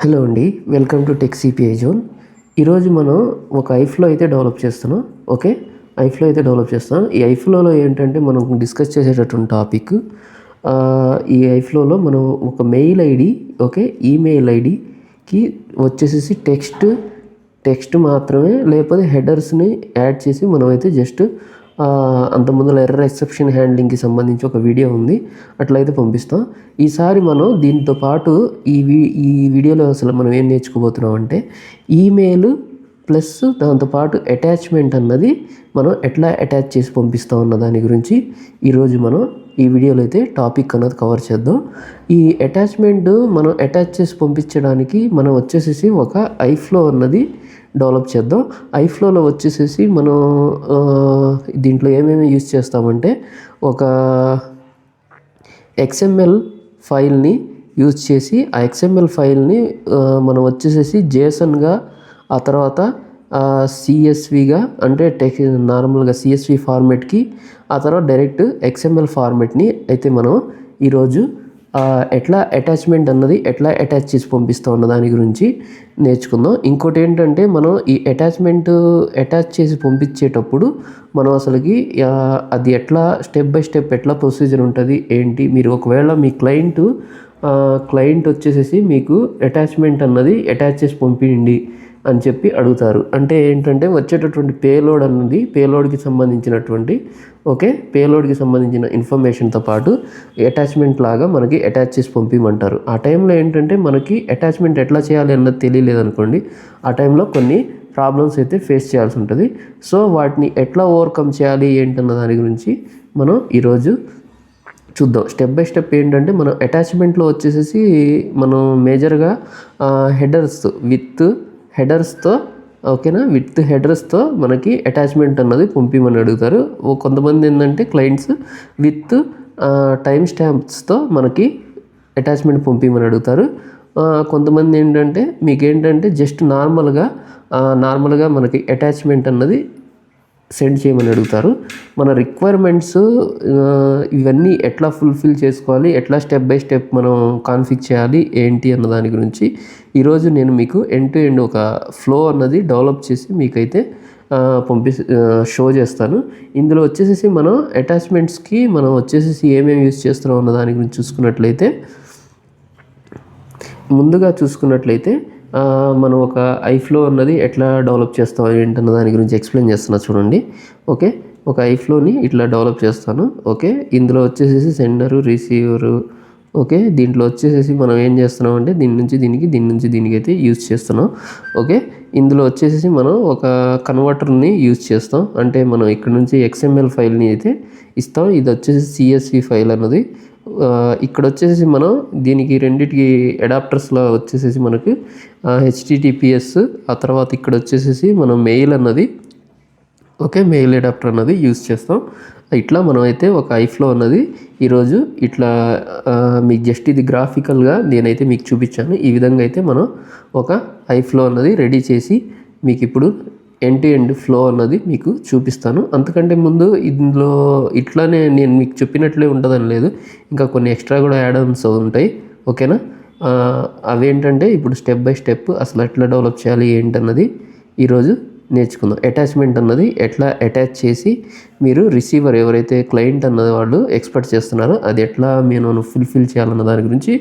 Hello అండి, welcome to tech CPI zone. ఈరోజు మనం ఒక ఐఫ్లో అయితే డెవలప్ చేస్తున్నాం. ఓకే, ఐఫ్లో అయితే డెవలప్ చేస్తాం. ఈ ఐఫ్లోలో ఏంటంటే మనం డిస్కస్ చేసేటటువంటి టాపిక్, ఈ ఐఫ్లోలో మనం ఒక మెయిల్ ఐడి, ఓకే, ఈమెయిల్ ఐడికి వచ్చేసేసి టెక్స్ట్ మాత్రమే, లేకపోతే హెడర్స్ని యాడ్ చేసి మనం అయితే జస్ట్ అంతకుముందు ఎర్రర్ ఎక్సెప్షన్ హ్యాండ్లింగ్కి సంబంధించి ఒక వీడియో ఉంది, అట్లయితే పంపిస్తాం. ఈసారి మనం దీంతో పాటు ఈ వీడియోలో అసలు మనం ఏం నేర్చుకోబోతున్నాం అంటే ఈమెయిల్ ప్లస్ దాంతోపాటు అటాచ్మెంట్ అన్నది మనం ఎట్లా అటాచ్ చేసి పంపిస్తాం అన్న దాని గురించి ఈరోజు మనం ఈ వీడియోలో అయితే టాపిక్ అన్నది కవర్ చేద్దాం. ఈ అటాచ్మెంట్ మనం అటాచ్ చేసి పంపించడానికి మనం వచ్చేసేసి ఒక ఐఫ్లో అన్నది డెవలప్ చేద్దాం. ఐఫ్లోలో వచ్చేసేసి మనం దీంట్లో ఏమేమి యూజ్ చేస్తామంటే ఒక ఎక్స్ఎంఎల్ ఫైల్ని యూజ్ చేసి ఆ ఎక్స్ఎంఎల్ ఫైల్ని మనం వచ్చేసేసి జేసన్గా, ఆ తర్వాత సిఎస్విగా అంటే నార్మల్గా సిఎస్వి ఫార్మెట్కి, ఆ తర్వాత డైరెక్ట్ ఎక్స్ఎంఎల్ ఫార్మెట్ని అయితే మనం ఈరోజు ఎట్లా అటాచ్మెంట్ అన్నది ఎట్లా అటాచ్ చేసి పంపిస్తాం అన్న దాని గురించి నేర్చుకుందాం. ఇంకోటి ఏంటంటే మనం ఈ అటాచ్ చేసి పంపించేటప్పుడు మనం అసలుకి అది ఎట్లా స్టెప్ బై స్టెప్ ఎట్లా ప్రొసీజర్ ఉంటుంది ఏంటి, మీరు ఒకవేళ మీ క్లయింట్ వచ్చేసేసి మీకు అటాచ్మెంట్ అన్నది అటాచ్ చేసి పంపించండి అని చెప్పి అడుగుతారు. అంటే ఏంటంటే వచ్చేటటువంటి పేలోడ్కి సంబంధించినటువంటి పేలోడ్కి సంబంధించిన ఇన్ఫర్మేషన్తో పాటు అటాచ్మెంట్ లాగా మనకి అటాచ్ చేసి పంపించమంటారు. ఆ టైంలో ఏంటంటే మనకి అటాచ్మెంట్ ఎట్లా చేయాలి అన్నది తెలియలేదు అనుకోండి, ఆ టైంలో కొన్ని ప్రాబ్లమ్స్ అయితే ఫేస్ చేయాల్సి ఉంటుంది. సో వాటిని ఎట్లా ఓవర్కమ్ చేయాలి ఏంటన్న దాని గురించి మనం ఈరోజు చూద్దాం. స్టెప్ బై స్టెప్ ఏంటంటే మనం అటాచ్మెంట్లో వచ్చేసేసి మనం మేజర్గా హెడర్స్తో ఓకేనా, విత్ హెడర్స్తో మనకి అటాచ్మెంట్ అన్నది పంపిమని అడుగుతారు. కొంతమంది ఏంటంటే క్లయింట్స్ విత్ టైం స్టాంప్స్తో మనకి అటాచ్మెంట్ పంపిమని అడుగుతారు. కొంతమంది ఏంటంటే మీకేంటంటే జస్ట్ నార్మల్గా మనకి అటాచ్మెంట్ అన్నది సెండ్ చేయమని అడుగుతారు. మన రిక్వైర్మెంట్స్ ఇవన్నీ ఎట్లా ఫుల్ఫిల్ చేసుకోవాలి, ఎట్లా స్టెప్ బై స్టెప్ మనం కాన్ఫిగ్ చేయాలి ఏంటి అన్న దాని గురించి ఈరోజు నేను మీకు ఎండ్ టు ఎండ్ ఒక ఫ్లో అన్నది డెవలప్ చేసి మీకైతే షో చేస్తాను. ఇందులో వచ్చేసేసి మనం అటాచ్మెంట్స్కి మనం వచ్చేసేసి ఏమేమి యూజ్ చేస్తున్నాం అన్న దాని గురించి చూసుకున్నట్లయితే మనం ఒక ఐఫ్లో అన్నది ఎట్లా డెవలప్ చేస్తాం ఏంటన్న దాని గురించి ఎక్స్ప్లెయిన్ చేస్తున్నా చూడండి. ఓకే, ఒక ఐఫ్లోని ఇట్లా డెవలప్ చేస్తాను. ఓకే, ఇందులో వచ్చేసేసి సెండరు, రిసీవరు, ఓకే, దీంట్లో వచ్చేసేసి మనం ఏం చేస్తున్నాం అంటే దీని నుంచి దీనికి అయితే యూజ్ చేస్తున్నాం. ఓకే, ఇందులో వచ్చేసేసి మనం ఒక కన్వర్టర్ని యూజ్ చేస్తాం. అంటే మనం ఇక్కడ నుంచి ఎక్స్ఎంఎల్ ఫైల్ని అయితే ఇస్తాం. ఇది వచ్చేసి సిఎస్వి ఫైల్ అన్నది. ఇక్కడ వచ్చేసి మనం దీనికి రెండిటికి అడాప్టర్స్లో వచ్చేసేసి మనకు హెచ్టిటిపిఎస్, ఆ తర్వాత ఇక్కడ వచ్చేసేసి మనం మెయిల్ అడాప్టర్ అన్నది యూజ్ చేస్తాం. ఇట్లా మనం అయితే ఒక ఐఫ్లో అన్నది ఈరోజు ఇట్లా మీకు జస్ట్ ఇది గ్రాఫికల్గా నేనైతే మీకు చూపించాను. ఈ విధంగా అయితే మనం ఒక ఐఫ్లో అన్నది రెడీ చేసి మీకు ఇప్పుడు ఎండ్ టు ఎండ్ ఫ్లో అన్నది మీకు చూపిస్తాను. అంతకంటే ముందు ఇందులో ఇట్లానే నేను మీకు చెప్పినట్లే ఉంటుందని లేదు, ఇంకా కొన్ని ఎక్స్ట్రా కూడా యాడ్ ఆన్స్ ఉంటాయి. ఓకేనా, అవేంటంటే ఇప్పుడు స్టెప్ బై స్టెప్ అసలు ఎట్లా డెవలప్ చేయాలి ఏంటన్నది ఈరోజు నేర్చుకుందాం. అటాచ్మెంట్ అన్నది ఎట్లా అటాచ్ చేసి మీరు రిసీవర్ ఎవరైతే క్లయింట్ అన్నది వాళ్ళు ఎక్స్పెక్ట్ చేస్తున్నారో అది ఎట్లా మేము ఫుల్ఫిల్ చేయాలన్న దాని గురించి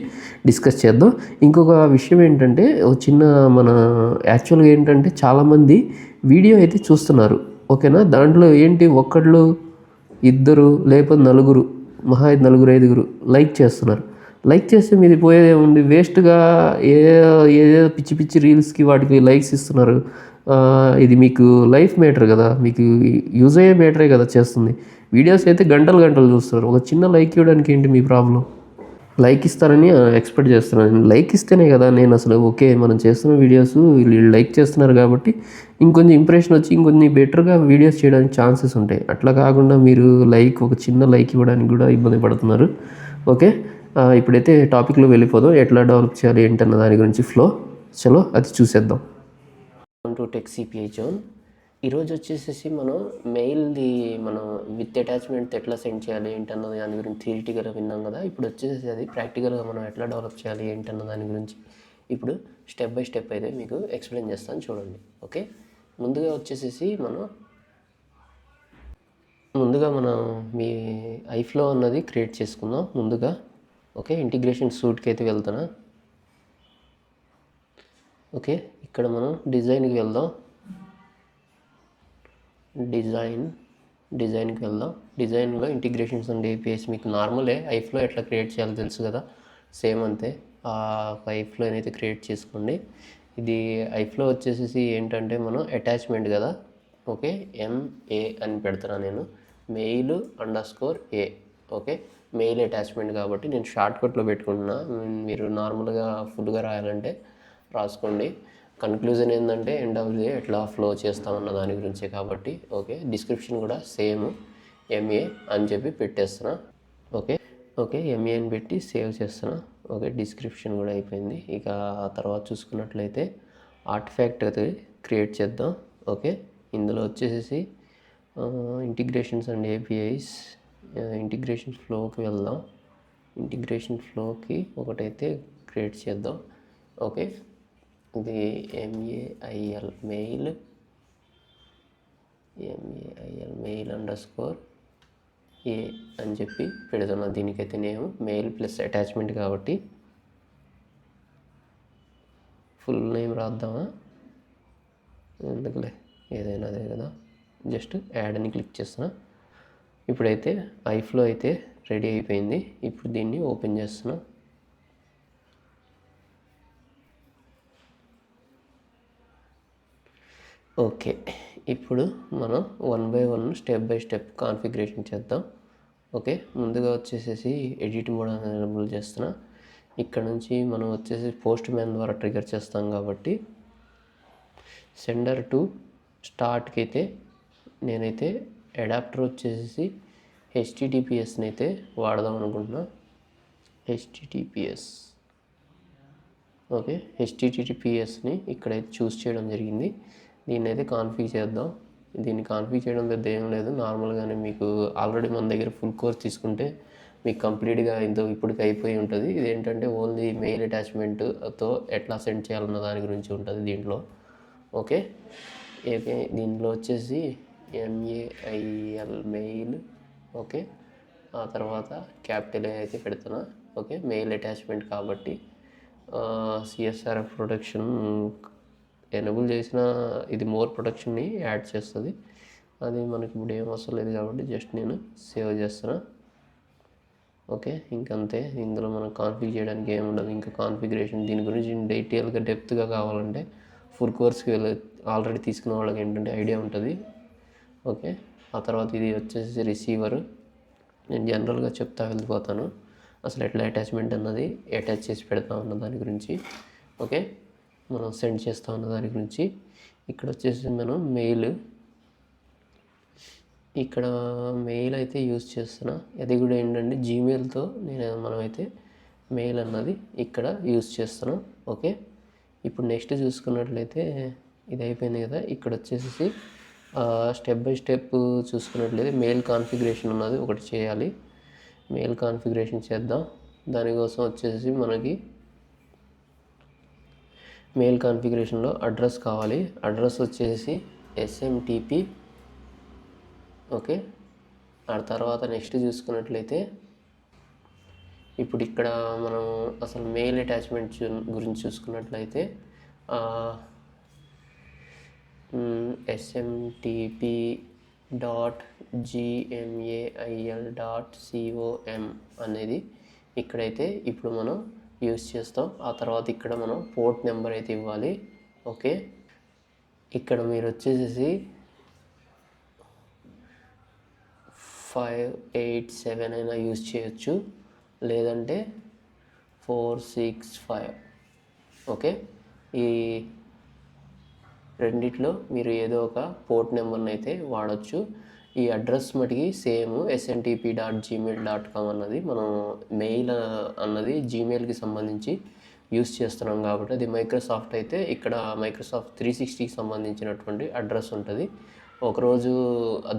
డిస్కస్ చేద్దాం. ఇంకొక విషయం ఏంటంటే మన యాక్చువల్గా ఏంటంటే చాలామంది వీడియో అయితే చూస్తున్నారు. ఓకేనా, దాంట్లో ఏంటి ఒక్కళ్ళు ఇద్దరు లేకపోతే నలుగురు, మహా 5 లైక్ చేస్తున్నారు. లైక్ చేస్తే మీది పోయేదేముంది, వేస్ట్గా ఏదో పిచ్చి రీల్స్కి వాటికి లైక్స్ ఇస్తున్నారు. ఇది మీకు లైఫ్ మ్యాటర్ కదా, మీకు యూజ్ అయ్యే మ్యాటరే కదా చేస్తుంది. వీడియోస్ అయితే గంటలు చూస్తున్నారు. ఒక చిన్న లైక్ ఇవ్వడానికి ఏంటి మీ ప్రాబ్లం? లైక్ ఇస్తారని ఎక్స్పెక్ట్ చేస్తున్నాను. లైక్ ఇస్తేనే కదా నేను అసలు ఓకే మనం చేస్తున్న వీడియోస్ వీళ్ళు లైక్ చేస్తున్నారు కాబట్టి ఇంకొంచెం ఇంప్రెషన్ వచ్చి ఇంకొంచెం బెటర్గా వీడియోస్ చేయడానికి ఛాన్సెస్ ఉంటాయి. అట్లా కాకుండా మీరు ఒక చిన్న లైక్ ఇవ్వడానికి కూడా ఇబ్బంది పడుతున్నారు. ఓకే, ఇప్పుడైతే టాపిక్లో వెళ్ళిపోదాం. ఎట్లా డెవలప్ చేయాలి ఏంటన్న దాని గురించి చలో అది చూసేద్దాం. To tech CPI zone. ఈరోజు వచ్చేసేసి మనం మనం విత్ అటాచ్మెంట్ ఎట్లా సెండ్ చేయాలి ఏంటన్న దాని గురించి థియరిటికల్గా విన్నాం కదా. ఇప్పుడు వచ్చేసేసి అది ప్రాక్టికల్గా మనం ఎట్లా డెవలప్ చేయాలి ఏంటన్న దాని గురించి ఇప్పుడు స్టెప్ బై స్టెప్ అయితే మీకు ఎక్స్ప్లెయిన్ చేస్తాను చూడండి. ఓకే, ముందుగా వచ్చేసేసి మనం మీ ఐఫ్లో అన్నది క్రియేట్ చేసుకుందాం ముందుగా. ఓకే, ఇంటిగ్రేషన్ సూట్కి అయితే వెళ్తున్నా. ఓకే, ఇక్కడ మనం డిజైన్కి వెళ్దాం. డిజైన్కి వెళ్దాం. డిజైన్లో ఇంటిగ్రేషన్స్ అండ్ ఏపీఐస్ మీకు నార్మలే, ఐఫ్లో ఎట్లా క్రియేట్ చేయాలో తెలుసు కదా, సేమ్ అంతే. ఆ ఐఫ్లో అయితే క్రియేట్ చేసుకోండి. ఇది ఐఫ్లో వచ్చేసి ఏంటంటే మనం అటాచ్మెంట్ కదా. ఓకే, ఎంఏ అని పెడుతున్నాను నేను, మెయిల్_ఏ. ఓకే, మెయిల్ అటాచ్మెంట్ కాబట్టి నేను షార్ట్కట్లో పెట్టుకుంటున్నా. మీరు నార్మల్గా ఫుల్గా రాయాలంటే రాసుకోండి. కన్క్లూజన్ ఏంటంటే ఎండ్ ఆఫ్ ది డే ఎట్లా ఫ్లో చేస్తామన్న దాని గురించే కాబట్టి. ఓకే, డిస్క్రిప్షన్ కూడా సేమ్ ఎంఏ అని చెప్పి పెట్టేస్తున్నా. ఓకే, ఎంఏ అని పెట్టి సేవ్ చేస్తున్నా. ఓకే, డిస్క్రిప్షన్ కూడా అయిపోయింది. ఇక ఆ తర్వాత చూసుకున్నట్లయితే ఆర్టిఫాక్ట్ అయితే క్రియేట్ చేద్దాం. ఓకే, ఇందులో వచ్చేసి ఇంటిగ్రేషన్స్ అండ్ ఏపీఐస్, ఇంటిగ్రేషన్ ఫ్లోకి వెళ్దాం. ఇంటిగ్రేషన్ ఫ్లోకి ఒకటైతే క్రియేట్ చేద్దాం. ఓకే, ఇది మెయిల్ మెయిల్_ఏ అని చెప్పి పెడుతున్నా. దీనికైతే నేను మెయిల్ ప్లస్ అటాచ్మెంట్ కాబట్టి ఫుల్ నేమ్ రాద్దామా, ఎందుకులే ఏదైనా అదే కదా. జస్ట్ యాడ్ అని క్లిక్ చేస్తున్నా. ఇప్పుడైతే ఐఫ్లో అయితే రెడీ అయిపోయింది. ఇప్పుడు దీన్ని ఓపెన్ చేస్తున్నా. ఓకే, ఇప్పుడు మనం 1 by 1 step by step configuration చేద్దాం. ఓకే, ముందుగా వచ్చేసేసి ఎడిట్ మోడ్ అని ఎనేబుల్ చేస్తున్నా. ఇక్కడ నుంచి మనం వచ్చేసి పోస్ట్ మ్యాన్ ద్వారా ట్రిగర్ చేస్తాం కాబట్టి సెండర్ టు స్టార్ట్కి అయితే నేనైతే అడాప్టర్ వచ్చేసి హెచ్టిటిపిఎస్ని అయితే వాడదాం అనుకుంటున్నా. ఓకే, హెచ్టిటిపిఎస్ని ఇక్కడైతే చూస్ చేయడం జరిగింది. దీన్ని అయితే కాన్ఫిగ్ చేద్దాం. దీన్ని కాన్ఫిగ్ చేయడం పెద్ద ఏం లేదు, నార్మల్గానే మీకు ఆల్రెడీ మన దగ్గర ఫుల్ కోర్స్ తీసుకుంటే మీకు కంప్లీట్గా ఇప్పటికి అయిపోయి ఉంటుంది. ఇదేంటంటే ఓన్లీ మెయిల్ అటాచ్మెంట్తో ఎట్లా సెండ్ చేయాలన్న దాని గురించి ఉంటుంది దీంట్లో. ఓకే, దీంట్లో వచ్చేసి MEIL మెయిల్. ఓకే, ఆ తర్వాత క్యాపిటల్ ఏ అయితే పెడుతున్నా. ఓకే, మెయిల్ అటాచ్మెంట్ కాబట్టి CSRF ప్రొటెక్షన్ ఎనేబుల్ చేసిన ఇది మోర్ ప్రొటెక్షన్ని యాడ్ చేస్తుంది. అది మనకి ఇప్పుడు ఏం అవసరం లేదు కాబట్టి జస్ట్ నేను సేవ్ చేస్తున్నా. ఓకే, ఇంకంతే. ఇందులో మనం కాన్ఫిగ్ చేయడానికి ఏముండదు. ఇంకా కాన్ఫిగరేషన్ దీని గురించి డీటెయిల్గా డెప్త్గా కావాలంటే ఫుల్ కోర్స్కి ఆల్రెడీ తీసుకున్న వాళ్ళకి ఏంటంటే ఐడియా ఉంటుంది. ఓకే, ఆ తర్వాత ఇది వచ్చేసి రిసీవర్. నేను జనరల్గా చెప్తా వెళ్ళిపోతాను అసలు ఎట్లా అటాచ్మెంట్ అన్నది అటాచ్ చేసి పెడతా ఉన్న దాని గురించి. ఓకే, మనం సెండ్ చేస్తా ఉన్న దాని గురించి. ఇక్కడ వచ్చేసి మనం ఇక్కడ మెయిల్ అయితే యూజ్ చేస్తున్నా. అది కూడా ఏంటంటే జీమెయిల్తో మనమైతే మెయిల్ అన్నది ఇక్కడ యూజ్ చేస్తున్నాం. ఓకే, ఇప్పుడు నెక్స్ట్ చూసుకున్నట్లయితే ఇది అయిపోయింది కదా. ఇక్కడ వచ్చేసి స్టెప్ బై స్టెప్ చూసుకున్నట్లయితే మెయిల్ కాన్ఫిగరేషన్ ఉన్నది ఒకటి చేయాలి. మెయిల్ కాన్ఫిగరేషన్ చేద్దాం. దానికోసం వచ్చేసి మనకి మెయిల్ కాన్ఫిగరేషన్లో అడ్రస్ కావాలి. అడ్రస్ వచ్చేసి SMTP. ఓకే, ఆ తర్వాత నెక్స్ట్ చూసుకున్నట్లయితే ఇప్పుడు ఇక్కడ మనం అసలు మెయిల్ అటాచ్మెంట్ గురించి చూసుకున్నట్లయితే smtp.gmail.com అనేది ఇక్కడైతే ఇప్పుడు మనం యూస్ చేస్తాం. ఆ తర్వాత ఇక్కడ మనం పోర్ట్ నెంబర్ అయితే ఇవ్వాలి. ఓకే, ఇక్కడ మీరు వచ్చేసి 587 అయినా యూజ్ చేయొచ్చు, లేదంటే 465. ఓకే, ఈ రెండిట్లో మీరు ఏదో ఒక పోర్ట్ నెంబర్ని అయితే వాడచ్చు. ఈ అడ్రస్ మటుకి సేమ్ smtp.gmail.com అన్నది మనం మెయిల్ అన్నది జీమెయిల్కి సంబంధించి యూస్ చేస్తున్నాం కాబట్టి అది మైక్రోసాఫ్ట్ అయితే ఇక్కడ మైక్రోసాఫ్ట్ 360కి సంబంధించినటువంటి అడ్రస్ ఉంటుంది. ఒకరోజు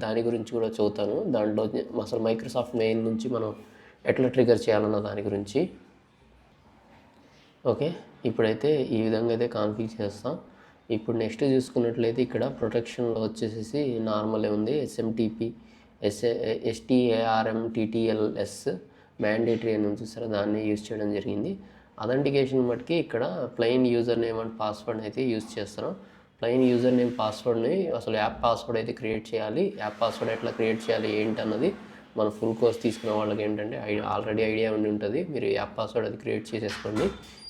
దాని గురించి కూడా చదువుతాను. దాంట్లో అసలు మైక్రోసాఫ్ట్ మెయిల్ నుంచి మనం ఎట్లా ట్రిగర్ చేయాలన్న దాని గురించి. ఓకే, ఇప్పుడైతే ఈ విధంగా అయితే కాన్ఫిగ్ చేస్తాం. ఇప్పుడు నెక్స్ట్ చూసుకున్నట్లయితే ఇక్కడ ప్రొటెక్షన్లో వచ్చేసేసి నార్మలే ఉంది. ఎస్ఎంటీపీ ఎస్టీఏఆర్ఎంటీటీఎల్ఎస్ మ్యాండేటరీ అని చూసారా, దాన్ని యూజ్ చేయడం జరిగింది. అథెంటికేషన్ మట్టుకి ఇక్కడ plain user name and password అయితే యూజ్ చేస్తున్నాం. ప్లెయిన్ యూజర్ నేమ్ పాస్వర్డ్ని అసలు యాప్ పాస్వర్డ్ అయితే క్రియేట్ చేయాలి. యాప్ పాస్వర్డ్ ఎట్లా క్రియేట్ చేయాలి ఏంటన్నది మన ఫుల్ కోర్స్ తీసుకున్న వాళ్ళకి ఏంటంటే ఆల్రెడీ ఐడియా ఉండి ఉంటుంది. మీరు యాప్ పాస్వర్డ్ అది క్రియేట్ చేసేసుకోండి.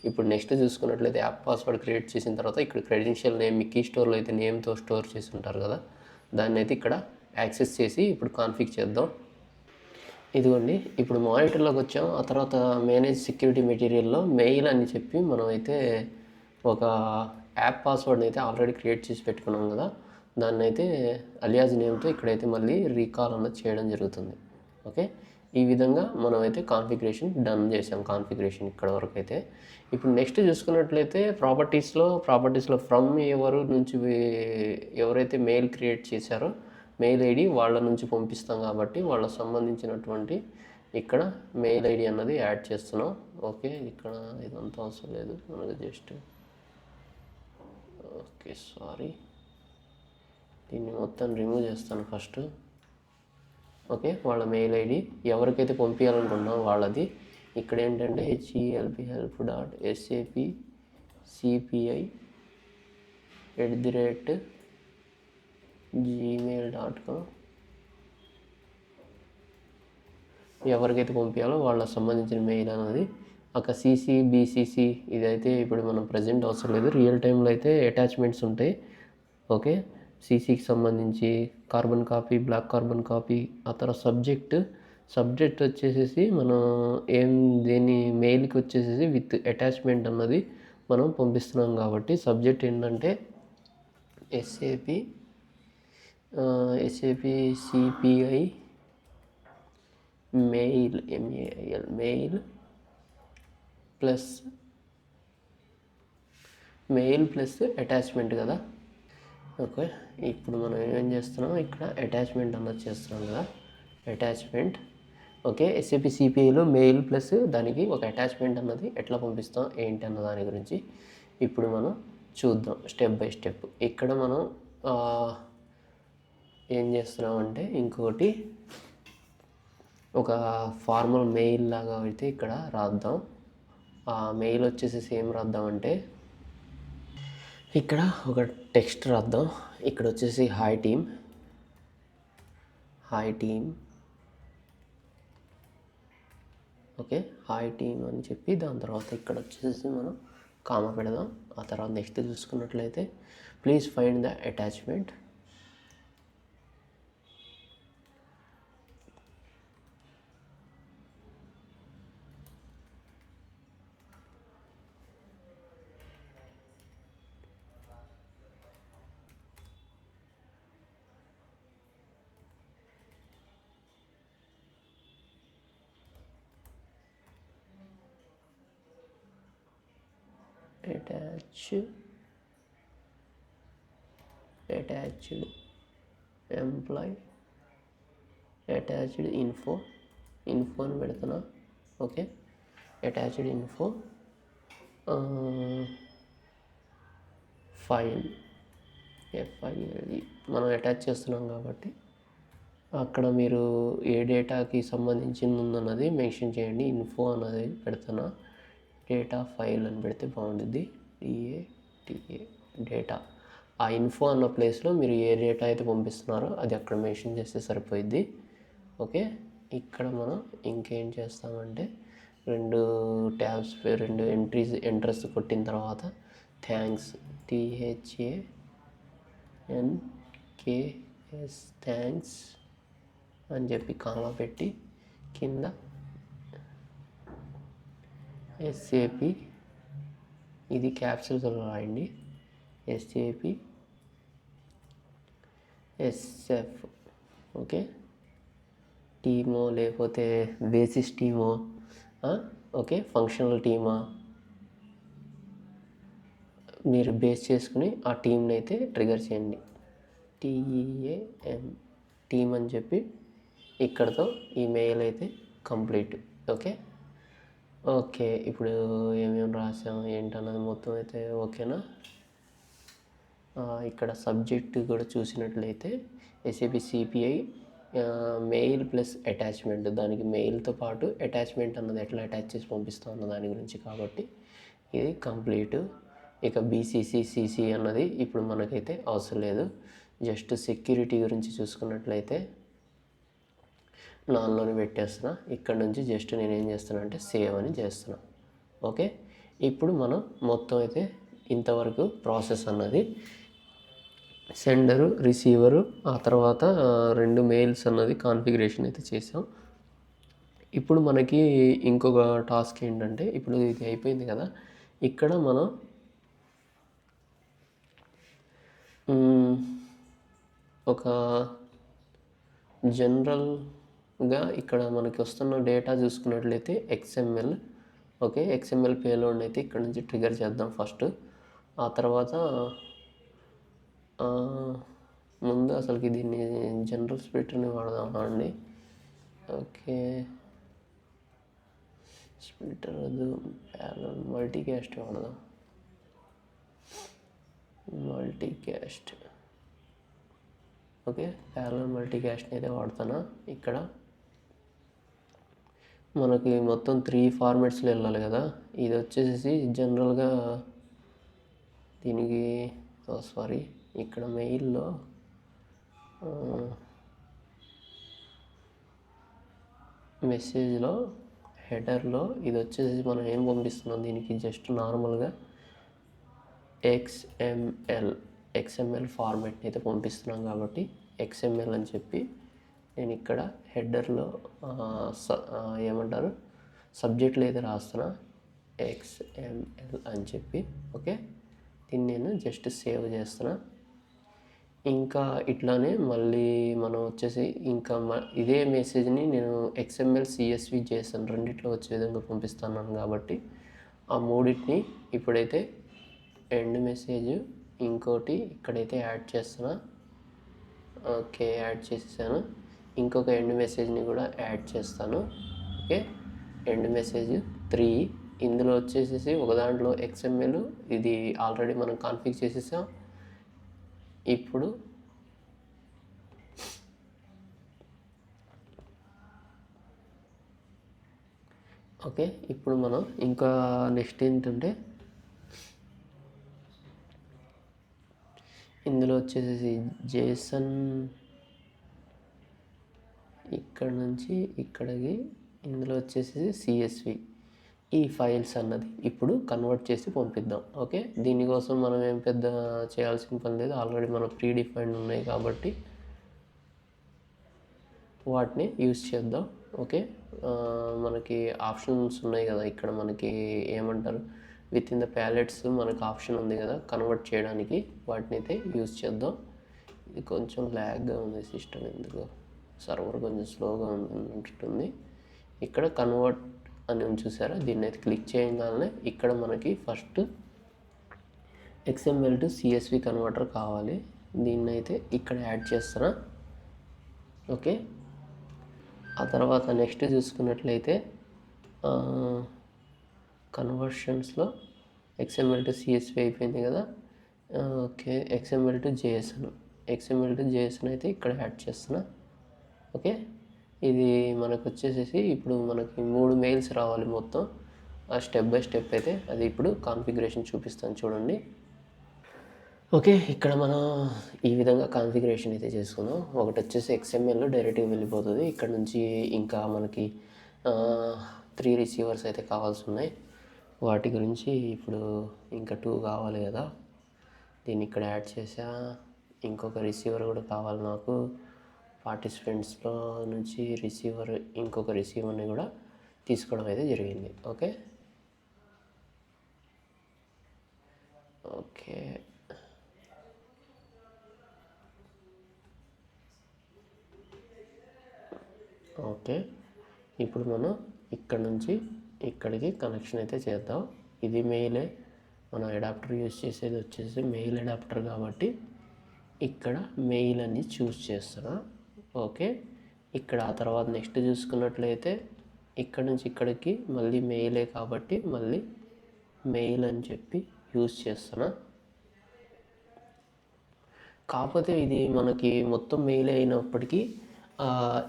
ఇప్పుడు నెక్స్ట్ చూసుకున్నట్లయితే యాప్ పాస్వర్డ్ క్రియేట్ చేసిన తర్వాత ఇక్కడ క్రెడెన్షియల్ నేమ్ మీ కీ స్టోర్లో అయితే నేమ్తో స్టోర్ చేసి ఉంటారు కదా, దాన్ని అయితే ఇక్కడ యాక్సెస్ చేసి ఇప్పుడు కాన్ఫిగ్ చేద్దాం. ఇదిగోండి ఇప్పుడు మానిటర్లోకి వచ్చాం. ఆ తర్వాత మేనేజ్ సెక్యూరిటీ మెటీరియల్లో మెయిల్ అని చెప్పి మనం అయితే ఒక యాప్ పాస్వర్డ్ని అయితే ఆల్రెడీ క్రియేట్ చేసి పెట్టుకున్నాం కదా, దాన్ని అయితే అలియాజ్ నేమ్తో ఇక్కడైతే మళ్ళీ రీకాల్ అన్నది చేయడం జరుగుతుంది. ఓకే, ఈ విధంగా మనం అయితే కాన్ఫిగరేషన్ డన్ చేసాం. కాన్ఫిగరేషన్ ఇక్కడ వరకు అయితే. ఇప్పుడు నెక్స్ట్ చూసుకున్నట్లయితే ప్రాపర్టీస్లో ఫ్రమ్ ఎవరు నుంచి ఎవరైతే మెయిల్ క్రియేట్ చేశారో మెయిల్ ఐడి వాళ్ళ నుంచి పంపిస్తాం కాబట్టి వాళ్ళకు సంబంధించినటువంటి ఇక్కడ మెయిల్ ఐడి అన్నది యాడ్ చేస్తున్నాం. ఓకే, ఇక్కడ ఇదంతా అవసరం లేదు మనకు, జస్ట్ ఓకే సారీ దీన్ని మొత్తం రిమూవ్ చేస్తాను ఫస్ట్. ఓకే, వాళ్ళ మెయిల్ ఐడి ఎవరికైతే పంపించాలనుకుంటున్నాం వాళ్ళది. ఇక్కడ ఏంటంటే help.sapcpi@gmail.com ఎవరికైతే పంపించాలో వాళ్ళకి సంబంధించిన మెయిల్ అనేది. అక్కడ సిసి బీసీసీ ఇదైతే ఇప్పుడు మనం ప్రజెంట్ అవసరం లేదు, రియల్ టైంలో అయితే అటాచ్మెంట్స్ ఉంటాయి. ఓకే, సీసీకి సంబంధించి carbon copy, black carbon copy. ఆ తర్వాత సబ్జెక్ట్ వచ్చేసేసి మనం దేని మెయిల్కి వచ్చేసేసి విత్ అటాచ్మెంట్ అన్నది మనం పంపిస్తున్నాం కాబట్టి సబ్జెక్ట్ ఏంటంటే SAP CPI mail mail plus attachment కదా. ఓకే, ఇప్పుడు మనం ఏం చేస్తున్నాం, ఇక్కడ అటాచ్మెంట్ అన్నది చేస్తున్నాం కదా, అటాచ్మెంట్. ఓకే, ఎస్ఏపి సిపిఐలో మెయిల్ ప్లస్ దానికి ఒక అటాచ్మెంట్ అన్నది ఎట్లా పంపిస్తాం ఏంటి అన్న దాని గురించి ఇప్పుడు మనం చూద్దాం స్టెప్ బై స్టెప్. ఇక్కడ మనం ఏం చేస్తున్నామంటే ఇంకొకటి ఒక ఫార్మల్ మెయిల్ లాగా అయితే ఇక్కడ రాద్దాం. ఆ మెయిల్ వచ్చేసి ఏం రాద్దామంటే ఇక్కడ ఒక టెక్స్ట్ రాద్దాం. ఇక్కడ వచ్చేసి hi team okay, hi team అని చెప్పి దాని తర్వాత ఇక్కడ వచ్చేసి మనం కామా పెడదాం. ఆ తర్వాత నెక్స్ట్ చూసుకున్నట్లయితే please find the attachment. attached employee attached info అని పెడుతున్నా. Okay, attached info file FILE మనం అటాచ్ చేస్తున్నాం కాబట్టి అక్కడ మీరు ఏ డేటాకి సంబంధించింది ఉందన్నది మెన్షన్ చేయండి. ఇన్ఫో అన్నది పెడుతున్నా, డేటా ఫైల్ అని పెడితే బాగుంటుంది. డేటా, ఆ ఇన్ఫో అన్న ప్లేస్లో మీరు ఏ డేటా అయితే పంపిస్తున్నారో అది అక్కడ మెన్షన్ చేస్తే సరిపోయిద్ది. ఓకే, ఇక్కడ మనం ఇంకేం చేస్తామంటే రెండు ఎంట్రీస్ కొట్టిన తర్వాత థ్యాంక్స్ THANKS థ్యాంక్స్ అని చెప్పి కామా పెట్టి కింద SAP ఇది క్యాప్సూల్స్లో రాయండి. SAP SF ఓకే, టీమో లేకపోతే బేసిస్ టీమో ఓకే, ఫంక్షనల్ టీమా మీరు బేస్ చేసుకుని ఆ టీంని అయితే ట్రిగర్ చేయండి. టీమ్ అని చెప్పి ఇక్కడతో ఈ మెయిల్ అయితే కంప్లీట్. Okay, okay. ఇప్పుడు ఏమేమి రాసాం ఏంటన్నది మొత్తం అయితే ఓకేనా? ఇక్కడ సబ్జెక్ట్ కూడా చూసినట్లయితే SAP CPI mail plus attachment, దానికి మెయిల్తో పాటు అటాచ్మెంట్ అన్నది ఎట్లా అటాచ్ చేసి పంపిస్తాం అన్న దాని గురించి కాబట్టి ఇది కంప్లీట్. ఇక బీసీసీ సిసి అన్నది ఇప్పుడు మనకైతే అవసరం లేదు. జస్ట్ సెక్యూరిటీ గురించి చూసుకున్నట్లయితే నాన్లోనే పెట్టేస్తున్నా. ఇక్కడ నుంచి జస్ట్ నేను ఏం చేస్తున్నా అంటే సేవ్ అని చేస్తున్నా. ఓకే, ఇప్పుడు మనం మొత్తం అయితే ఇంతవరకు ప్రాసెస్ అన్నది సెండరు రిసీవరు ఆ తర్వాత 2 మెయిల్స్ అన్నది కాన్ఫిగరేషన్ అయితే చేసాం. ఇప్పుడు మనకి ఇంకొక టాస్క్ ఏంటంటే, ఇప్పుడు ఇది అయిపోయింది కదా, ఇక్కడ మనం ఒక జనరల్గా ఇక్కడ మనకి వస్తున్న డేటా చూసుకున్నట్లయితే XML. ఓకే, XML పేలోడ్ అయితే ఇక్కడ నుంచి ట్రిగర్ చేద్దాం ఫస్ట్. ఆ తర్వాత ముందు అసలుకి దీన్ని జనరల్ స్ప్లిటర్ని వాడదామా అండి? ఓకే, స్ప్లిటర్ అది ప్యారలల్ మల్టీకాస్ట్ వాడదాం. మల్టీకాస్ట్. ఓకే, ప్యారలల్ మల్టీకాస్ట్ని అయితే వాడుతానా. ఇక్కడ మనకి మొత్తం 3 ఫార్మాట్స్లో వెళ్ళాలి కదా. ఇది వచ్చేసి జనరల్గా దీనికి సారీ, ఇక్కడ మెయిల్లో మెసేజ్లో హెడర్లో ఇది వచ్చేసి మనం ఏం పంపిస్తున్నాం, దీనికి జస్ట్ నార్మల్గా XML ఫార్మాట్ని అయితే పంపిస్తున్నాం కాబట్టి XML అని చెప్పి నేను ఇక్కడ హెడర్లో ఏమంటారు సబ్జెక్ట్లో అయితే రాస్తున్నా XML అని చెప్పి. ఓకే, దీన్ని నేను జస్ట్ సేవ్ చేస్తున్నా. ఇంకా ఇట్లానే మళ్ళీ మనం వచ్చేసి ఇంకా ఇదే మెసేజ్ని నేను XML CSV JSON రెండిట్లో వచ్చే విధంగా పంపిస్తున్నాను కాబట్టి ఆ మూడింటిని ఇప్పుడైతే ఎండ్ మెసేజ్ ఇంకోటి ఇక్కడైతే యాడ్ చేస్తున్నా. ఓకే, యాడ్ చేసేసాను. ఇంకొక ఎండ్ మెసేజ్ని కూడా యాడ్ చేస్తాను. Okay, end message 3. ఇందులో వచ్చేసి ఒక దాంట్లో XML ఇది ఆల్రెడీ మనం కాన్ఫిగ్ చేసేసాం. ఇప్పుడు ఓకే, ఇప్పుడు మనం ఇంకా నెక్స్ట్ ఏంటంటే ఇందులో వచ్చేసి జేసన్ ఇక్కడ నుంచి ఇక్కడికి, ఇందులో వచ్చేసి CSV ఈ ఫైల్స్ అన్నది ఇప్పుడు కన్వర్ట్ చేసి పంపిద్దాం. ఓకే, దీనికోసం మనం ఏం పెద్ద చేయాల్సిన పని లేదు, ఆల్రెడీ మన ప్రీడిఫైన్డ్ ఉన్నాయి కాబట్టి వాటిని యూజ్ చేద్దాం. ఓకే, మనకి ఆప్షన్స్ ఉన్నాయి కదా, ఇక్కడ మనకి ఏమంటారు విత్ ఇన్ ద ప్యాలెట్స్ మనకు ఆప్షన్ ఉంది కదా కన్వర్ట్ చేయడానికి, వాటిని అయితే యూజ్ చేద్దాం. ఇది కొంచెం ల్యాగ్గా ఉంది సిస్టమ్, ఎందుకు సర్వర్ కొంచెం స్లోగా ఉంటుంది. ఇక్కడ కన్వర్ట్ అని చూసారా, దీన్ని అయితే క్లిక్ చేయగానే ఇక్కడ మనకి first XML to CSV converter కావాలి. దీన్ని అయితే ఇక్కడ యాడ్ చేస్తున్నా. ఓకే, ఆ తర్వాత నెక్స్ట్ చూసుకున్నట్లయితే కన్వర్షన్స్లో XML టు CSV అయిపోయింది కదా. ఓకే, XML టు JSON అయితే ఇక్కడ యాడ్ చేస్తున్నా. ఓకే, ఇది మనకు వచ్చేసేసి ఇప్పుడు మనకి 3 మెయిల్స్ రావాలి మొత్తం. ఆ స్టెప్ బై స్టెప్ అయితే అది ఇప్పుడు కాన్ఫిగరేషన్ చూపిస్తాను చూడండి. ఓకే, ఇక్కడ మనం ఈ విధంగా కాన్ఫిగరేషన్ అయితే చేసుకుందాం. ఒకటి వచ్చేసి XML డైరెక్ట్గా వెళ్ళిపోతుంది. ఇక్కడ నుంచి ఇంకా మనకి 3 రిసీవర్స్ అయితే కావాల్సి ఉన్నాయి. వాటి గురించి ఇప్పుడు ఇంకా 2 కావాలి కదా, దీన్ని ఇక్కడ యాడ్ చేసా. ఇంకొక రిసీవర్ కూడా కావాలి నాకు. పార్టిసిపెంట్స్లో నుంచి ఇంకొక రిసీవర్ని కూడా తీసుకోవడం అయితే జరిగింది. ఓకే ఓకే ఓకే ఇప్పుడు మనం ఇక్కడ నుంచి ఇక్కడికి కనెక్షన్ అయితే చేద్దాం. ఇది మెయిలే, మనం అడాప్టర్ యూజ్ చేసేది వచ్చేసి మెయిల్ అడాప్టర్ కాబట్టి ఇక్కడ మెయిల్ అని చూస్ చేస్తున్నా. ఓకే, ఇక్కడ ఆ తర్వాత నెక్స్ట్ చూసుకున్నట్లయితే ఇక్కడ నుంచి ఇక్కడికి మళ్ళీ మెయిలే కాబట్టి మళ్ళీ మెయిల్ అని చెప్పి యూజ్ చేస్తున్నా. కాకపోతే ఇది మనకి మొత్తం మెయిల్ అయినప్పటికీ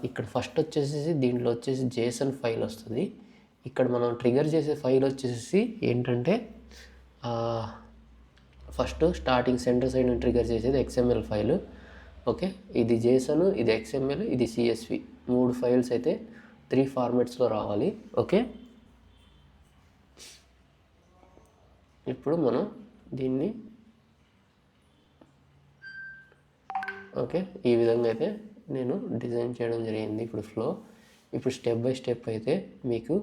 ఇక్కడ ఫస్ట్ వచ్చేసి దీంట్లో వచ్చేసి జేసన్ ఫైల్ వస్తుంది. ఇక్కడ మనం ట్రిగర్ చేసే ఫైల్ వచ్చేసి ఏంటంటే ఫస్ట్ స్టార్టింగ్ సెంటర్ సైడ్ నుంచి ట్రిగర్ చేసేది XML ఫైలు. ఓకే, ఇది జేసన్, ఇది XML, ఇది CSV, 3 ఫైల్స్ అయితే 3 ఫార్మాట్స్లో రావాలి. ఓకే, ఇప్పుడు మనం దీన్ని ఓకే ఈ విధంగా అయితే నేను డిజైన్ చేయడం జరిగింది. ఇప్పుడు ఫ్లో ఇప్పుడు స్టెప్ బై స్టెప్ అయితే మీకు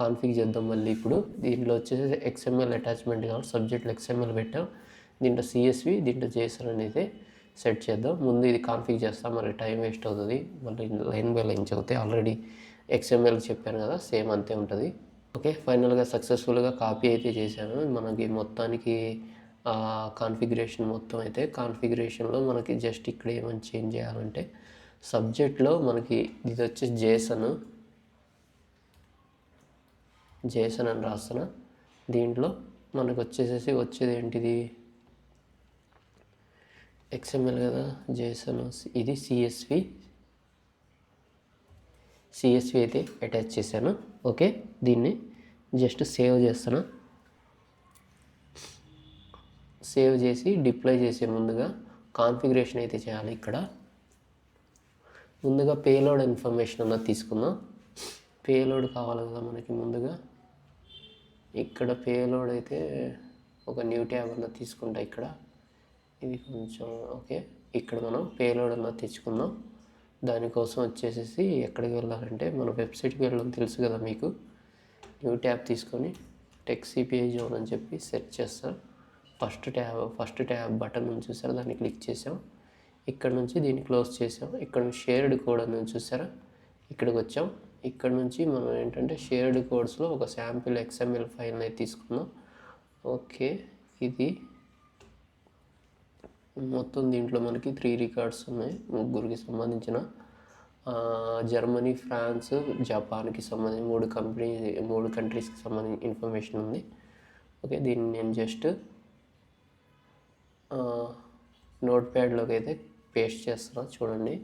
కాన్ఫిగ్ చేద్దాం. మళ్ళీ ఇప్పుడు దీంట్లో వచ్చేసి XML అటాచ్మెంట్ కాబట్టి సబ్జెక్ట్లో XML పెట్టాం, దీంట్లో CSV, దీంట్లో JSON అనేది సెట్ చేద్దాం. ముందు ఇది కాన్ఫిగ్ చేస్తాం, మళ్ళీ టైం వేస్ట్ అవుతుంది, మళ్ళీ లైన్ బై లైన్ చదివితే ఆల్రెడీ XML చెప్పాను కదా, సేమ్ అంతే ఉంటుంది. ఓకే, ఫైనల్గా సక్సెస్ఫుల్గా కాపీ అయితే చేశాను. మనకి మొత్తానికి కాన్ఫిగరేషన్ మొత్తం అయితే కాన్ఫిగరేషన్లో మనకి జస్ట్ ఇక్కడ ఏమైనా చేంజ్ చేయాలంటే సబ్జెక్ట్లో మనకి ఇది వచ్చేసి జేసన్ అని రాస్తున్నా. దీంట్లో మనకు వచ్చేది ఏంటిది XML కదా, జేసన్. ఇది CSV అయితే అటాచ్ చేశాను. ఓకే, దీన్ని జస్ట్ సేవ్ చేస్తాను. సేవ్ చేసి డిప్లాయ్ చేసే ముందుగా కాన్ఫిగరేషన్ అయితే చేయాలి. ఇక్కడ ముందుగా పేలోడ్ ఇన్ఫర్మేషన్ అన్నది తీసుకుందాం. పేలోడ్ కావాలి కదా మనకి. ముందుగా ఇక్కడ పేలోడ్ అయితే ఒక న్యూ ట్యాబ్ అన్నది తీసుకుంటా. ఇక్కడ ఇది కొంచెం ఓకే, ఇక్కడ మనం పేలోడ్ అన్నది తెచ్చుకుందాం. దానికోసం వచ్చేసి ఎక్కడికి వెళ్ళాలంటే మన వెబ్సైట్కి వెళ్ళడం తెలుసు కదా మీకు. న్యూ ట్యాబ్ తీసుకొని TechCPI Zone అని చెప్పి సెర్చ్ చేస్తాం. ఫస్ట్ ట్యాబ్ బటన్ నుంచి చూసారా, దాన్ని క్లిక్ చేసాం. ఇక్కడ నుంచి దీన్ని క్లోజ్ చేసాం. ఇక్కడ షేర్డ్ కోడ్ అని చూసారా, ఇక్కడికి వచ్చాం. ఇక్కడ నుంచి మనం ఏంటంటే షేర్డ్ కోడ్స్లో ఒక శాంపిల్ XML ఫైల్ని అయితే తీసుకున్నాం. ఓకే, ఇది మొత్తం దీంట్లో మనకి 3 రికార్డ్స్ ఉన్నాయి, 3కి సంబంధించిన. జర్మనీ, ఫ్రాన్స్, జపాన్కి సంబంధించి 3 కంట్రీస్కి సంబంధించిన ఇన్ఫర్మేషన్ ఉంది. ఓకే, దీన్ని నేను జస్ట్ నోట్ ప్యాడ్లోకి అయితే పేస్ట్ చేస్తున్నా. చూడండి,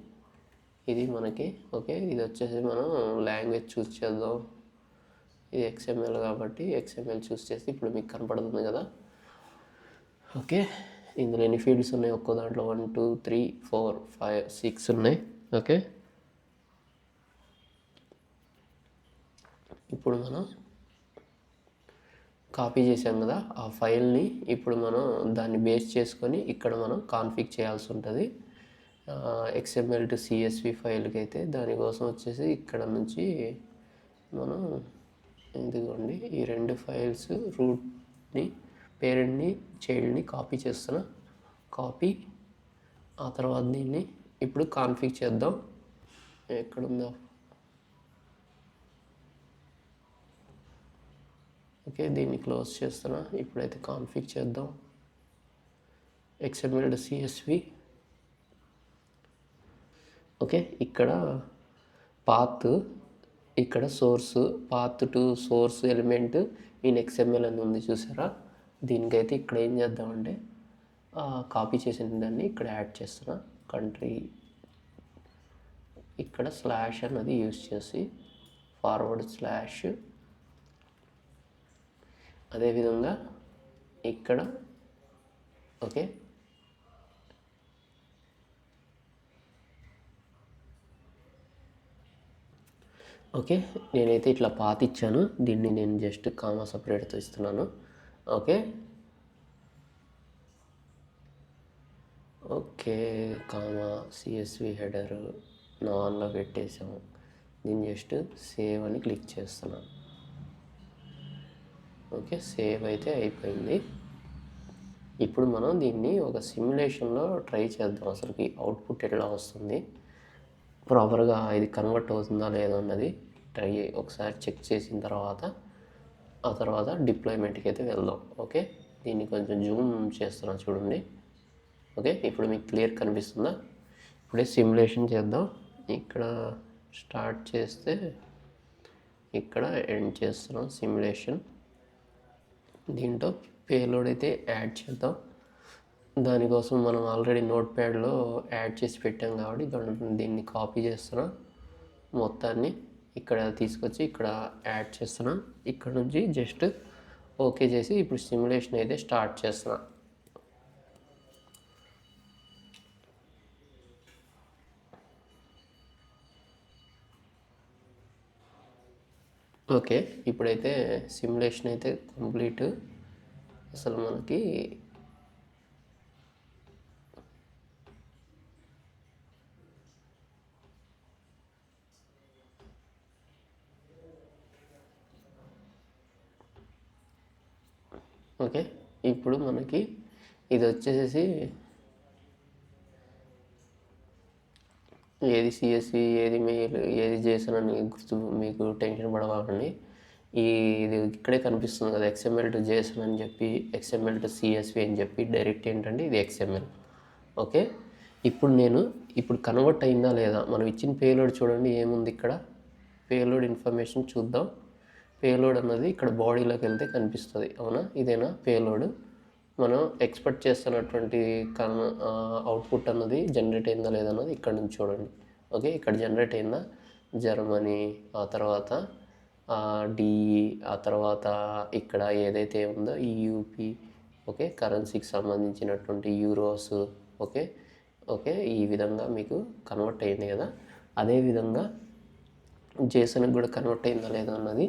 ఇది మనకి ఓకే. ఇది వచ్చేసి మనం లాంగ్వేజ్ చూస్ చేద్దాం. ఇది XML కాబట్టి XML చూస్ చేసి ఇప్పుడు మీకు కనపడుతుంది కదా. ఓకే, ఇందులో ఎన్ని ఫీల్డ్స్ ఉన్నాయి, ఒక్కో దాంట్లో 1 2 3 4 5 6 ఉన్నాయి. ఓకే, ఇప్పుడు మనం కాపీ చేసాం కదా ఆ ఫైల్ని. ఇప్పుడు మనం దాన్ని బేస్ చేసుకొని ఇక్కడ మనం కాన్ఫిగ్ చేయాల్సి ఉంటుంది XML టు CSV ఫైల్కి అయితే. దానికోసం వచ్చేసి ఇక్కడ నుంచి మనం ఎందుకండి ఈ 2 ఫైల్స్ రూట్ని, పేరెంట్ని, చైల్డ్ని కాపీ చేస్తున్నా. కాపీ ఆ తర్వాత దీన్ని ఇప్పుడు కాన్ఫిగ్ చేద్దాం. ఎక్కడుందా ఓకే, దీన్ని క్లోజ్ చేస్తున్నా. ఇప్పుడైతే కాన్ఫిగ్ చేద్దాం. XML to CSV. ఓకే, ఇక్కడ పాత్, ఇక్కడ source, path to source element in XML అని ఉంది చూసారా. దీనికైతే ఇక్కడ ఏం చేద్దామంటే కాపీ చేసిన దాన్ని ఇక్కడ యాడ్ చేస్తున్నా. కంట్రీ ఇక్కడ స్లాష్ అన్నది యూజ్ చేసి // అదేవిధంగా ఇక్కడ ఓకే ఓకే నేనైతే ఇట్లా పాత్ ఇచ్చాను. దీన్ని నేను జస్ట్ కామా సపరేట్తో ఇస్తున్నాను. Okay okay comma CSV header నాన్లో పెట్టేసాము. దీన్ని జస్ట్ సేవ్ అని క్లిక్ చేస్తున్నాను. ఓకే, సేవ్ అయితే అయిపోయింది. ఇప్పుడు మనం దీన్ని ఒక సిమ్యులేషన్లో ట్రై చేద్దాం. అసలుకి అవుట్పుట్ ఎట్లా వస్తుంది, ప్రాపర్గా ఇది కన్వర్ట్ అవుతుందా లేదా అన్నది ఒకసారి చెక్ చేసిన తర్వాత ఆ తర్వాత డిప్లాయ్మెంట్కి అయితే వెళ్దాం. ఓకే, దీన్ని కొంచెం జూమ్ చేస్తున్నా చూడండి. ఓకే, ఇప్పుడు మీకు క్లియర్ కనిపిస్తుందా? ఇప్పుడే సిమ్యులేషన్ చేద్దాం. ఇక్కడ స్టార్ట్ చేస్తే ఇక్కడ ఎండ్ చేస్తున్నాం సిమ్యులేషన్. దీంట్లో పేలోడ్ అయితే యాడ్ చేద్దాం. దానికోసం మనం ఆల్రెడీ నోట్ ప్యాడ్లో యాడ్ చేసి పెట్టాం కాబట్టి దీన్ని కాపీ చేస్తున్నా, మొత్తాన్ని ఇక్కడ తీసుకొచ్చి ఇక్కడ యాడ్ చేస్తున్నా. ఇక్కడ నుంచి జస్ట్ ఓకే చేసి ఇప్పుడు సిమ్యులేషన్ అయితే స్టార్ట్ చేస్తున్నా. ఓకే, ఇప్పుడైతే సిమ్యులేషన్ అయితే కంప్లీట్. అసలు మనకి ఓకే, ఇప్పుడు మనకి ఇది వచ్చేసి ఏది సిఎస్సి, ఏది మెయిల్, ఏది జేసన్ అని గుర్తు మీకు టెన్షన్ పడవాలండి. ఇది ఇక్కడే కనిపిస్తుంది కదా, XML టు జేసన్ అని చెప్పి, XML టు CSV అని చెప్పి. డైరెక్ట్ ఏంటంటే ఇది XML. ఓకే, ఇప్పుడు కన్వర్ట్ అయిందా లేదా, మనం ఇచ్చిన పేలోడ్ చూడండి ఏముంది ఇక్కడ. పేలోడ్ ఇన్ఫర్మేషన్ చూద్దాం. పేలోడ్ అన్నది ఇక్కడ బాడీలోకి వెళ్తే కనిపిస్తుంది, అవునా? ఇదేనా పేలోడ్? మనం ఎక్స్పెక్ట్ చేస్తున్నటువంటి అవుట్పుట్ అన్నది జనరేట్ అయిందా లేదా అన్నది ఇక్కడ నుంచి చూడండి. ఓకే, ఇక్కడ జనరేట్ అయిందా? జర్మనీ, ఆ తర్వాత డిఈ, ఆ తర్వాత ఇక్కడ ఏదైతే ఉందో ఈయూపీ, ఓకే, కరెన్సీకి సంబంధించినటువంటి యూరోస్. ఓకే ఓకే, ఈ విధంగా మీకు కన్వర్ట్ అయింది కదా. అదేవిధంగా జేసన్కి కూడా కన్వర్ట్ అయిందా లేదా అన్నది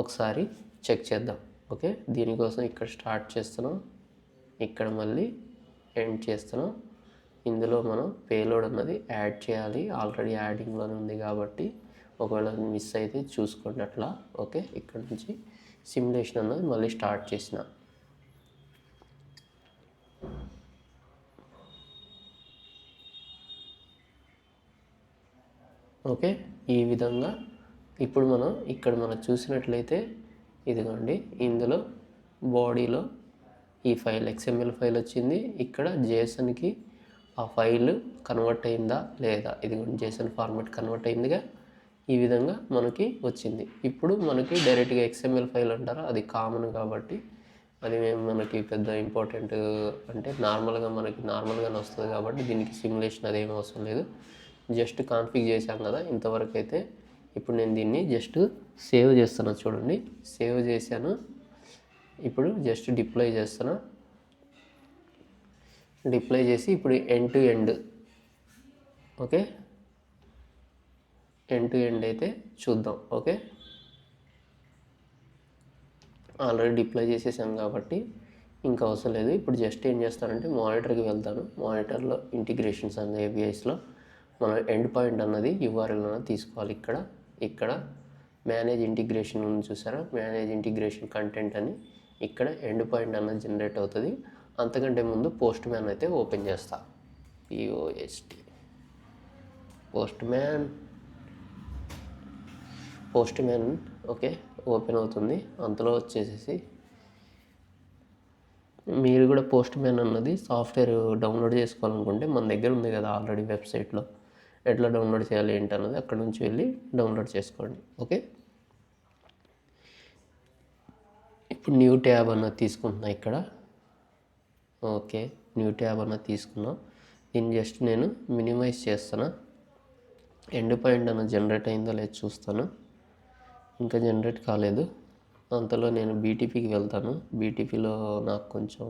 ఒకసారి చెక్ చేద్దాం. ఓకే, దీనికోసం ఇక్కడ స్టార్ట్ చేస్తున్నాం, ఇక్కడ మళ్ళీ ఎండ్ చేస్తున్నాం. ఇందులో మనం పేలోడ్ అన్నది యాడ్ చేయాలి, ఆల్రెడీ యాడింగ్లోనే ఉంది కాబట్టి ఒకవేళ మిస్ అయితే చూసుకోండి అట్లా. ఓకే, ఇక్కడ నుంచి సిమ్యులేషన్ అన్నది మళ్ళీ స్టార్ట్ చేసిన. ఓకే, ఈ విధంగా ఇప్పుడు మనం చూసినట్లయితే ఇదిగోండి, ఇందులో బాడీలో ఈ ఫైల్ XML ఫైల్ వచ్చింది. ఇక్కడ జేసన్కి ఆ ఫైల్ కన్వర్ట్ అయిందా లేదా, ఇదిగోండి జేసన్ ఫార్మాట్ కన్వర్ట్ అయిందిగా. ఈ విధంగా మనకి వచ్చింది. ఇప్పుడు మనకి డైరెక్ట్గా XML ఫైల్ అంటారా, అది కామన్ కాబట్టి అది మనకి పెద్ద ఇంపార్టెంట్ అంటే నార్మల్గానే వస్తుంది కాబట్టి దీనికి సిమ్యులేషన్ అదేం అవసరం లేదు. జస్ట్ కాన్ఫిగ్ చేశాం కదా ఇంతవరకు అయితే. ఇప్పుడు నేను దీన్ని జస్ట్ సేవ్ చేస్తాను, చూడండి సేవ్ చేశాను. ఇప్పుడు జస్ట్ డిప్లాయ్ చేస్తున్నా. డిప్లాయ్ చేసి ఇప్పుడు end to end, okay, end to end అయితే చూద్దాం. ఓకే, ఆల్రెడీ డిప్లాయ్ చేసేసాం కాబట్టి ఇంకా అవసరం లేదు. ఇప్పుడు జస్ట్ ఏం చేస్తానంటే మానిటర్కి వెళ్తాను. మానిటర్లో ఇంటిగ్రేషన్స్ అన్న APIస్లో మనం ఎండ్ పాయింట్ అన్నది URL అన్నది తీసుకోవాలి. ఇక్కడ మేనేజ్ ఇంటిగ్రేషన్ ఉంది చూసారా, మేనేజ్ ఇంటిగ్రేషన్ కంటెంట్ అని. ఇక్కడ ఎండ్ పాయింట్ అన్నది జనరేట్ అవుతుంది. అంతకంటే ముందు పోస్ట్ మ్యాన్ అయితే ఓపెన్ చేస్తా. POST post man okay open అవుతుంది. అంతలో వచ్చేసేసి మీరు కూడా పోస్ట్ మ్యాన్ అన్నది సాఫ్ట్వేర్ డౌన్లోడ్ చేసుకోవాలనుకుంటే మన దగ్గర ఉంది కదా ఆల్రెడీ వెబ్సైట్లో. ఎట్లా డౌన్లోడ్ చేయాలి ఏంటి అన్నది అక్కడ నుంచి వెళ్ళి డౌన్లోడ్ చేసుకోండి. ఓకే, ఇప్పుడు న్యూ ట్యాబ్ అన్నది తీసుకుంటున్నా ఇక్కడ. ఓకే, న్యూ ట్యాబ్ అన్నది తీసుకున్నాం. దీన్ని జస్ట్ నేను మినిమైజ్ చేస్తాను. ఎండ్ పాయింట్ అన్నది జనరేట్ అయిందో లేదో చూస్తాను. ఇంకా జనరేట్ కాలేదు. అంతలో నేను BTPకి వెళ్తాను. BTPలో నాకు కొంచెం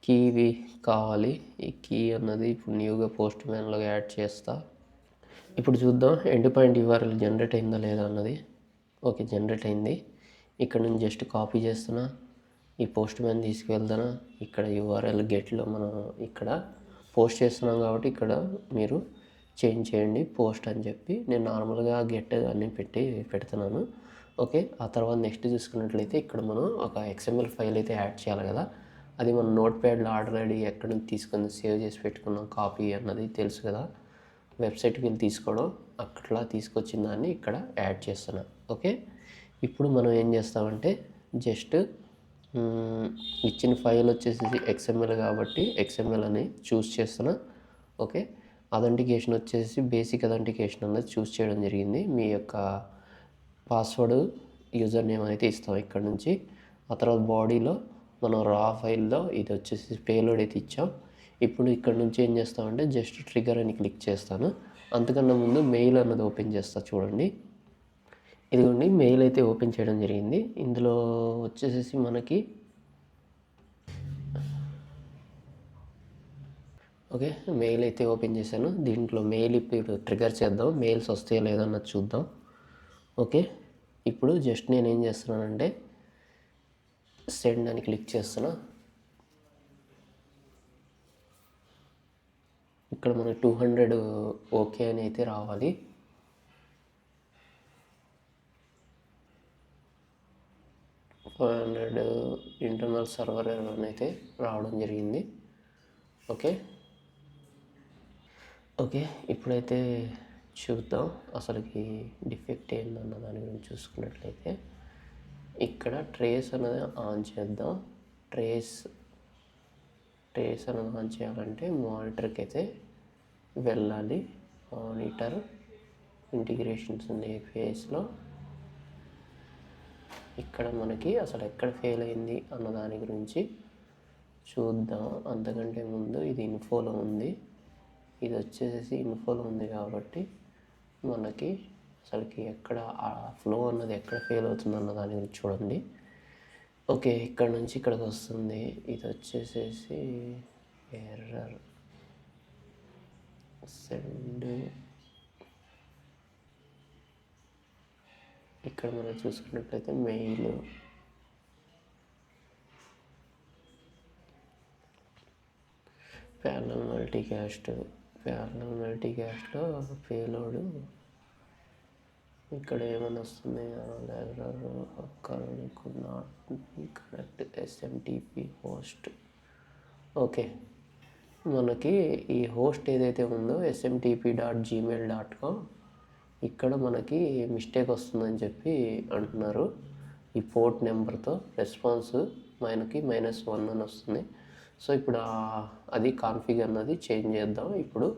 కీవి కావాలి. ఈ కీ అన్నది ఇప్పుడు న్యూగా పోస్ట్ మ్యాన్లో యాడ్ చేస్తా. ఇప్పుడు చూద్దాం ఎండ్ పాయింట్ URL జనరేట్ అయిందా లేదా అన్నది. ఓకే, జనరేట్ అయింది. ఇక్కడ నుంచి జస్ట్ కాపీ చేస్తున్నా, ఈ పోస్ట్ మ్యాన్ తీసుకువెళ్తాను. ఇక్కడ URL గెట్లో మనం ఇక్కడ పోస్ట్ చేస్తున్నాం కాబట్టి ఇక్కడ మీరు చేంజ్ చేయండి పోస్ట్ అని చెప్పి. నేను నార్మల్గా గెట్ అన్నీ పెడుతున్నాను. ఓకే, ఆ తర్వాత నెక్స్ట్ చూసుకున్నట్లయితే ఇక్కడ మనం ఒక XML ఫైల్ అయితే యాడ్ చేయాలి కదా. అది మనం నోట్ ప్యాడ్లో ఆల్రెడీ ఎక్కడి నుంచి తీసుకొని సేవ్ చేసి పెట్టుకున్నాం కాపీ అన్నది తెలుసు కదా. వెబ్సైట్కి వెళ్ళి తీసుకోవడం, అట్లా తీసుకొచ్చిన దాన్ని ఇక్కడ యాడ్ చేస్తున్నా. ఓకే, ఇప్పుడు మనం ఏం చేస్తామంటే జస్ట్ ఇచ్చిన ఫైల్ వచ్చేసి XML కాబట్టి XML అని చూస్ చేస్తున్నా. ఓకే, అథెంటికేషన్ వచ్చేసి బేసిక్ అథెంటికేషన్ అన్నది చూస్ చేయడం జరిగింది. మీ యొక్క పాస్వర్డ్ యూజర్ నేమ్ అయితే ఇస్తాం ఇక్కడ నుంచి. ఆ తర్వాత బాడీలో మనం రా ఫైల్లో ఇది వచ్చేసి పేలోడ్ అయితే ఇచ్చాం. ఇప్పుడు ఇక్కడ నుంచి ఏం చేస్తామంటే జస్ట్ ట్రిగర్ అని క్లిక్ చేస్తాను. అంతకన్నా ముందు మెయిల్ అన్నది ఓపెన్ చేస్తా చూడండి. ఇదిగోండి మెయిల్ అయితే ఓపెన్ చేయడం జరిగింది. ఇందులో వచ్చేసేసి మనకి ఓకే మెయిల్ అయితే ఓపెన్ చేశాను. దీంట్లో మెయిల్ ఇప్పుడు ట్రిగర్ చేద్దాం, మెయిల్స్ వస్తాయో లేదన్నది చూద్దాం. ఓకే ఇప్పుడు జస్ట్ నేను ఏం చేస్తున్నానంటే సెండ్ అని క్లిక్ చేస్తున్నా. ఇక్కడ మనకి 200 ఓకే అని అయితే రావాలి. $500 ఇంటర్నల్ సర్వర్ ఎర్రర్ అని అయితే రావడం జరిగింది. ఓకే ఇప్పుడైతే చూద్దాం అసలుకి డిఫెక్ట్ ఏందన్న దాని గురించి చూసుకున్నట్లయితే ఇక్కడ ట్రేస్ అనేది ఆన్ చేద్దాం. ట్రేస్ అనేది ఆన్ చేయాలంటే మానిటర్కి అయితే వెళ్ళాలి. మానిటర్ ఇంటిగ్రేషన్స్ ఉంది ఫేస్లో. ఇక్కడ మనకి అసలు ఎక్కడ ఫెయిల్ అయింది అన్న దాని గురించి చూద్దాం. అంతకంటే ముందు ఇది ఇన్ఫోలో ఉంది, ఇది వచ్చేసి ఇన్ఫోలో ఉంది కాబట్టి మనకి అసలుకి ఎక్కడ ఆ ఫ్లో అన్నది ఎక్కడ ఫెయిల్ అవుతుంది అన్న దాని గురించి చూడండి. ఓకే ఇక్కడ నుంచి ఇక్కడికి వస్తుంది. ఇది వచ్చేసేసి ఎర్రర్ సెండ్. ఇక్కడ మనం చూసుకున్నట్లయితే మెయిల్ ప్యారలల్ మల్టీకాస్ట్లో పేలోడ్ ఇక్కడ ఏమైనా వస్తుంది కనెక్ట్ ఎస్ఎంటీపీ హోస్ట్. ఓకే మనకి ఈ హోస్ట్ ఏదైతే ఉందో smtp.gmail.com ఇక్కడ మనకి మిస్టేక్ వస్తుందని చెప్పి అంటున్నారు. ఈ పోర్ట్ నెంబర్తో రెస్పాన్స్ మనకి -1 అని వస్తుంది. సో ఇప్పుడు అది కాన్ఫిగ్ అన్నది చేంజ్ చేద్దాం. ఇప్పుడు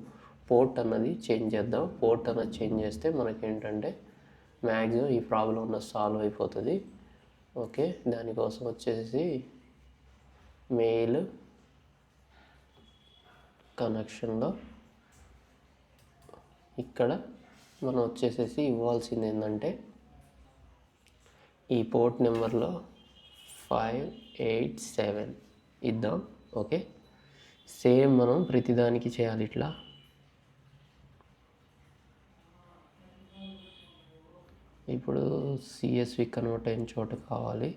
పోర్ట్ అన్నది చేంజ్ చేద్దాం. పోర్ట్ అన్నది చేంజ్ చేస్తే మనకి ఏంటంటే మ్యాక్సిమం ఈ ప్రాబ్లం అన్నది సాల్వ్ అయిపోతుంది. ఓకే దానికోసం వచ్చేసి మెయిల్ కనెక్షన్లో ఇక్కడ మనం వచ్చేసేసి ఇవ్వాల్సింది ఏంటంటే ఈ పోర్ట్ నెంబర్లో 587 ఇద్దాం. ఓకే సేమ్ మనం ప్రతిదానికి చేయాలి ఇట్లా. ఇప్పుడు సిఎస్వి కన్వర్ట్ అయిన చోట కావాలి.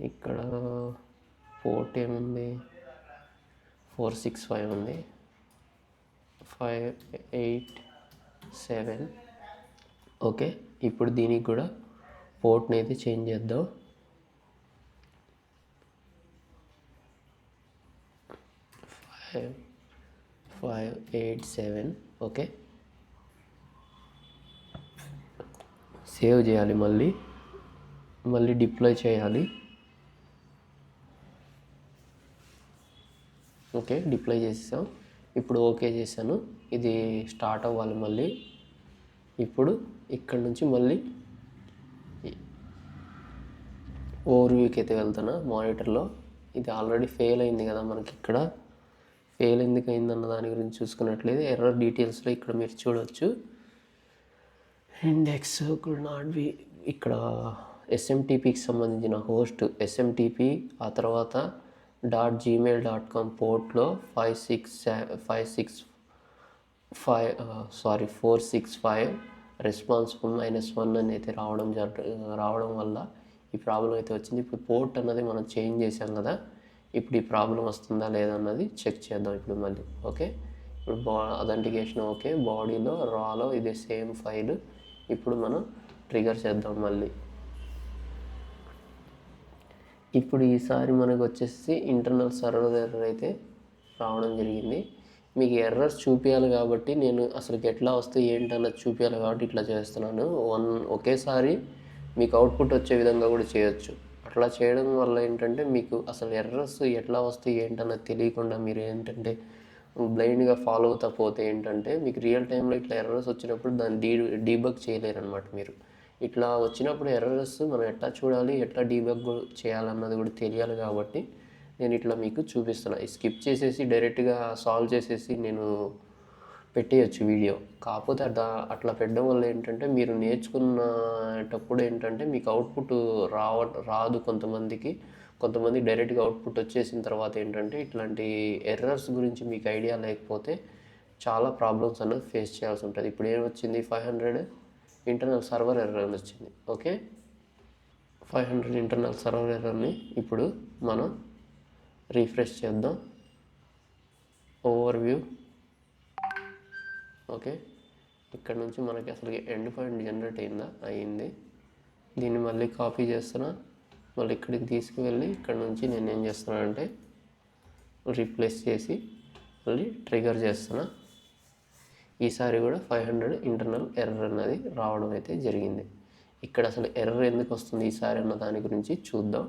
ఇక్కడ పోర్ట్ ఏముంది 465 ఉంది, 587. ఓకే ఇప్పుడు దీనికి కూడా పోర్ట్ని అయితే చేంజ్ చేద్దాం. 587. ఓకే సేవ్ చేయాలి, మళ్ళీ డిప్లాయ్ చేయాలి. ఓకే డిప్లాయ్ చేసాం. ఇప్పుడు ఓకే చేశాను. ఇది స్టార్ట్ అవ్వాలి మళ్ళీ. ఇప్పుడు ఇక్కడ నుంచి మళ్ళీ ఓవర్వ్యూకి అయితే వెళ్తున్నా. మానిటర్లో ఇది ఆల్రెడీ ఫెయిల్ అయింది కదా మనకి. ఇక్కడ ఫెయిల్ ఎందుకు అయిందన్న దాని గురించి చూసుకున్నట్లయితే ఎర్రర్ డీటెయిల్స్లో ఇక్కడ మీరు చూడవచ్చు. ఇండెక్స్ కుడ్ నాట్ బి, ఇక్కడ ఎస్ఎంటీపీకి సంబంధించిన హోస్ట్ ఎస్ఎంటీపీ, ఆ తర్వాత .gmail.com పోర్ట్లో 465 రెస్పాన్స్ -1 అని అయితే రావడం వల్ల ఈ ప్రాబ్లం అయితే వచ్చింది. ఇప్పుడు పోర్ట్ అన్నది మనం చేంజ్ చేసాం కదా, ఇప్పుడు ఈ ప్రాబ్లం వస్తుందా లేదా అన్నది చెక్ చేద్దాం ఇప్పుడు మళ్ళీ. ఓకే ఇప్పుడు అథెంటికేషన్ ఓకే, బాడీలో రాలో ఇదే సేమ్ ఫైల్. ఇప్పుడు మనం ట్రిగర్ చేద్దాం మళ్ళీ. ఇప్పుడు ఈసారి మనకు వచ్చేసి ఇంటర్నల్ సర్వర్ ఎర్రర్ అయితే రావడం జరిగింది. మీకు ఎర్రర్స్ చూపించాలి కాబట్టి నేను అసలుకి ఎట్లా వస్తాయి ఏంటన్నది చూపించాలి కాబట్టి ఇట్లా చేస్తున్నాను. ఒకేసారి మీకు అవుట్పుట్ వచ్చే విధంగా కూడా చేయొచ్చు. అట్లా చేయడం వల్ల ఏంటంటే మీకు అసలు ఎర్రర్స్ ఎట్లా వస్తాయి ఏంటన్నది తెలియకుండా మీరు ఏంటంటే బ్లైండ్గా ఫాలో అవుతా పోతే ఏంటంటే మీకు రియల్ టైంలో ఇట్లా ఎర్రర్స్ వచ్చినప్పుడు దాన్ని డీబగ్ చేయలేరు అనమాట మీరు. ఇట్లా వచ్చినప్పుడు ఎర్రర్స్ మనం ఎట్లా చూడాలి, ఎట్లా డీబగ్ చేయాలన్నది కూడా తెలియాలి కాబట్టి నేను ఇట్లా మీకు చూపిస్తున్నా. స్కిప్ చేసేసి డైరెక్ట్గా సాల్వ్ చేసేసి నేను పెట్టేయచ్చు వీడియో. కాకపోతే అట్లా పెట్టడం వల్ల ఏంటంటే మీరు నేర్చుకునేటప్పుడు ఏంటంటే మీకు అవుట్పుట్ రాదు కొంతమంది డైరెక్ట్గా అవుట్పుట్ వచ్చేసిన తర్వాత ఏంటంటే ఇట్లాంటి ఎర్రర్స్ గురించి మీకు ఐడియా లేకపోతే చాలా ప్రాబ్లమ్స్ అన్నది ఫేస్ చేయాల్సి ఉంటుంది. ఇప్పుడు ఏమొచ్చింది, 500 ఇంటర్నల్ సర్వర్ ఎర్రర్ అని వచ్చింది. ఓకే, 500 ఇంటర్నల్ సర్వర్ ఎర్రర్ని ఇప్పుడు మనం రీఫ్రెష్ చేద్దాం. ఓవర్వ్యూ. ఓకే, ఇక్కడ నుంచి మనకి అసలు ఎండ్ పాయింట్ జనరేట్ అయింది. దీన్ని మళ్ళీ కాపీ చేస్తున్నా, మళ్ళీ ఇక్కడికి తీసుకువెళ్ళి ఇక్కడ నుంచి నేను ఏం చేస్తున్నానంటే రీప్లేస్ చేసి మళ్ళీ ట్రిగర్ చేస్తున్నా. ఈసారి కూడా 500 ఇంటర్నల్ ఎర్రర్ అన్నది రావడం అయితే జరిగింది. ఇక్కడ అసలు ఎర్రర్ ఎందుకు వస్తుంది ఈసారి అన్న దాని గురించి చూద్దాం.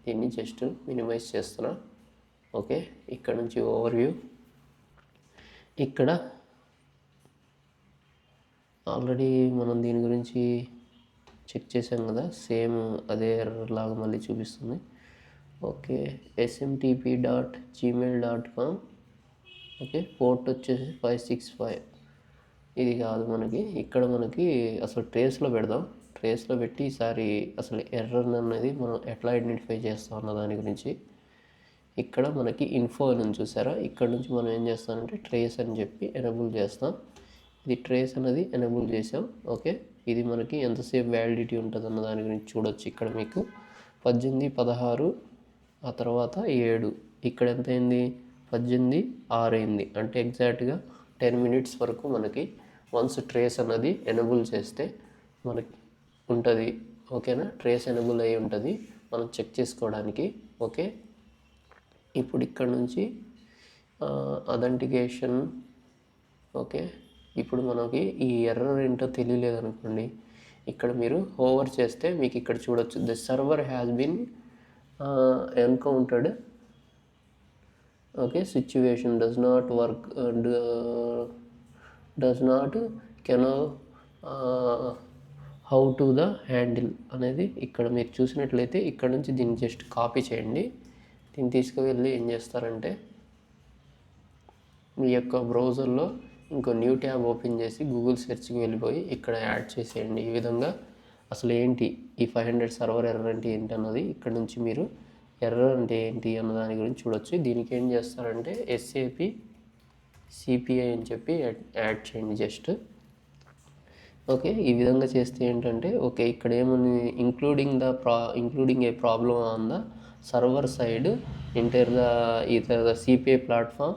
దీన్ని జస్ట్ మినిమైజ్ చేస్తున్నా. ఓకే, ఇక్కడ నుంచి ఓవర్వ్యూ. ఇక్కడ ఆల్రెడీ మనం దీని గురించి చెక్ చేసాం కదా, సేమ్ అదే ఎర్రర్ లాగా మళ్ళీ చూపిస్తుంది. Okay, smtp.gmail.com. ఓకే, పోర్ట్ వచ్చేసి 565. ఇది కాదు మనకి, ఇక్కడ మనకి అసలు ట్రేస్లో పెడదాం. ట్రేస్లో పెట్టి ఈసారి అసలు ఎర్రర్ అనేది మనం ఎట్లా ఐడెంటిఫై చేస్తాం అన్న దాని గురించి. ఇక్కడ మనకి ఇన్ఫో అని చూసారా, ఇక్కడ నుంచి మనం ఏం చేస్తామంటే ట్రేస్ అని చెప్పి ఎనేబుల్ చేస్తాం. ఇది ట్రేస్ అనేది ఎనేబుల్ చేసాం. ఓకే, ఇది మనకి ఎంతసేపు వ్యాలిడిటీ ఉంటుంది అన్న దాని గురించి చూడొచ్చు. ఇక్కడ మీకు 18, 16, ఆ తర్వాత 7, ఇక్కడ ఎంత అయింది, 18, 6 అయింది. అంటే ఎగ్జాక్ట్గా 10 minutes వరకు మనకి వన్స్ ట్రేస్ అన్నది ఎనేబుల్ చేస్తే మనకి ఉంటుంది. ఓకేనా, ట్రేస్ ఎనేబుల్ అయి ఉంటుంది మనం చెక్ చేసుకోవడానికి. ఓకే, ఇప్పుడు ఇక్కడ నుంచి అథెంటికేషన్. ఓకే, ఇప్పుడు మనకి ఈ ఎర్రర్ ఏంటో తెలియలేదు అనుకోండి, ఇక్కడ మీరు ఓవర్ చేస్తే మీకు ఇక్కడ చూడొచ్చు, the server has been encountered. Okay, situation does not work, does not can how to the handle అనేది ఇక్కడ మీరు చూసినట్లయితే ఇక్కడ నుంచి దీన్ని జస్ట్ కాపీ చేయండి. దీన్ని తీసుకువెళ్ళి ఏం చేస్తారంటే మీ యొక్క బ్రౌజర్లో ఇంకో న్యూ ట్యాబ్ ఓపెన్ చేసి గూగుల్ సెర్చ్కి వెళ్ళిపోయి ఇక్కడ యాడ్ చేసేయండి. ఈ విధంగా అసలు ఏంటి ఈ 500 సర్వర్ ఎర్రర్ అంటే ఏంటి అన్నది ఇక్కడ నుంచి మీరు ఎర్రర్ అంటే ఏంటి అన్న దాని గురించి చూడొచ్చు. దీనికి ఏం చేస్తారంటే SAP CPI అని చెప్పి యాడ్ చేయండి జస్ట్. ఓకే, ఈ విధంగా చేస్తే ఏంటంటే ఓకే, ఇక్కడ ఏమని including a problem on the server side inter the either the CPI platform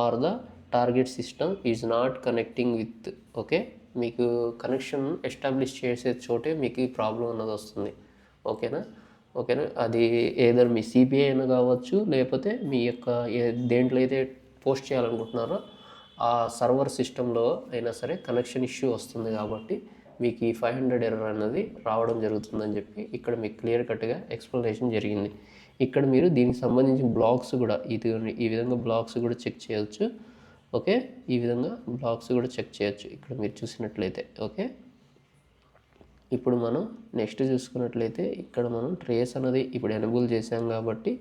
or the target system is not connecting with. Okay, మీకు కనెక్షన్ ఎస్టాబ్లిష్ చేసే చోటే మీకు ఈ ప్రాబ్లం అన్నది వస్తుంది. ఓకేనా, అది ఏదర్ మీ CPI అయినా కావచ్చు, లేకపోతే మీ యొక్క దేంట్లో అయితే పోస్ట్ చేయాలనుకుంటున్నారో ఆ సర్వర్ సిస్టంలో అయినా సరే కనెక్షన్ ఇష్యూ వస్తుంది. కాబట్టి మీకు ఈ 500 ఎర్రర్ అన్నది రావడం జరుగుతుందని చెప్పి ఇక్కడ మీకు క్లియర్ కట్గా ఎక్స్ప్లెనేషన్ జరిగింది. ఇక్కడ మీరు దీనికి సంబంధించిన బ్లాగ్స్ కూడా ఈ విధంగా బ్లాగ్స్ కూడా చెక్ చేయొచ్చు. ఓకే, ఈ విధంగా బ్లాగ్స్ కూడా చెక్ చేయొచ్చు ఇక్కడ మీరు చూసినట్లయితే. ఓకే, ఇప్పుడు మనం నెక్స్ట్ చూసుకున్నట్లయితే ఇక్కడ మనం ట్రేస్ అనేది ఇప్పుడు ఎనేబుల్ చేసాం కాబట్టి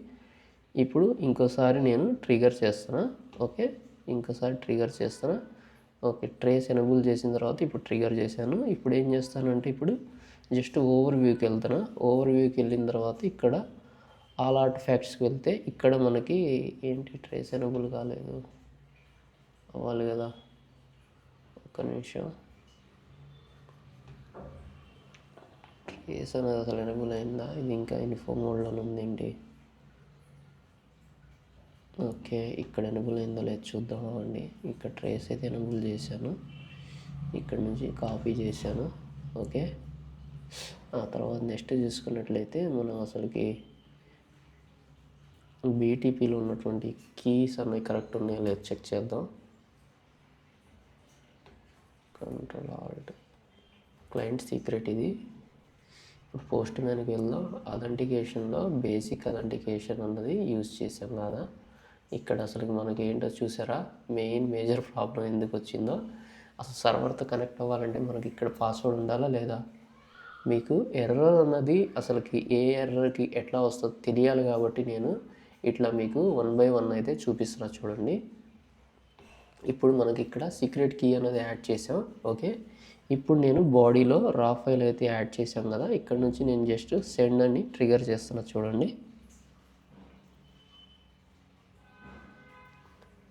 ఇప్పుడు ఇంకోసారి నేను ట్రిగర్ చేస్తున్నా. ఓకే, ఇంకోసారి ట్రిగర్ చేస్తున్నా. ఓకే, ట్రేస్ ఎనేబుల్ చేసిన తర్వాత ఇప్పుడు ట్రిగర్ చేశాను. ఇప్పుడు ఏం చేస్తానంటే ఇప్పుడు జస్ట్ ఓవర్వ్యూకి వెళ్తున్నా. ఓవర్వ్యూకి వెళ్ళిన తర్వాత ఇక్కడ ఆల్ ఆర్టిఫాక్ట్స్కి వెళ్తే ఇక్కడ మనకి ఏంటి ట్రేస్ ఎనేబుల్ కాలేదు, అవ్వాలి కదా, ఒక్క నిమిషం. ట్రేస్ అనేది అసలు ఎనేబుల్ అయిందా, ఇది ఇంకా ఇన్ఫో మోడ్లో ఉంది ఏంటి. ఓకే, ఇక్కడ ఎనేబుల్ అయిందో లేదు చూద్దాం అండి. ఇక్కడ ట్రేస్ అయితే ఎనేబుల్ చేశాను, ఇక్కడ నుంచి కాపీ చేశాను. ఓకే, ఆ తర్వాత నెక్స్ట్ చూసుకున్నట్లయితే మనం అసలుకి BTPలో ఉన్నటువంటి కీస్ అన్నీ కరెక్ట్ ఉన్నాయో లేదు చెక్ చేద్దాం. కంట్రోల్ ఆల్ట్, క్లయింట్ సీక్రెట్ ఇది. ఇప్పుడు పోస్ట్ మ్యాన్కి వెళ్దాం. అథెంటికేషన్లో బేసిక్ అథెంటికేషన్ అన్నది యూజ్ చేసాం కదా. ఇక్కడ అసలు మనకి ఏంటో చూసారా, మేజర్ ప్రాబ్లం ఎందుకు వచ్చిందో. అసలు సర్వర్తో కనెక్ట్ అవ్వాలంటే మనకి ఇక్కడ పాస్వర్డ్ ఉండాలా లేదా, మీకు ఎర్రర్ అన్నది అసలుకి ఏ ఎర్రర్కి ఎట్లా వస్తుందో తెలియాలి కాబట్టి నేను ఇట్లా మీకు 1 బై 1 అయితే చూపిస్తున్నా చూడండి. ఇప్పుడు మనకి ఇక్కడ సీక్రెట్ కీ అనేది యాడ్ చేసాం. ఓకే, ఇప్పుడు నేను బాడీలో రా ఫైల్ అయితే యాడ్ చేసాం కదా, ఇక్కడ నుంచి నేను జస్ట్ సెండ్ అని ట్రిగర్ చేస్తున్నా చూడండి.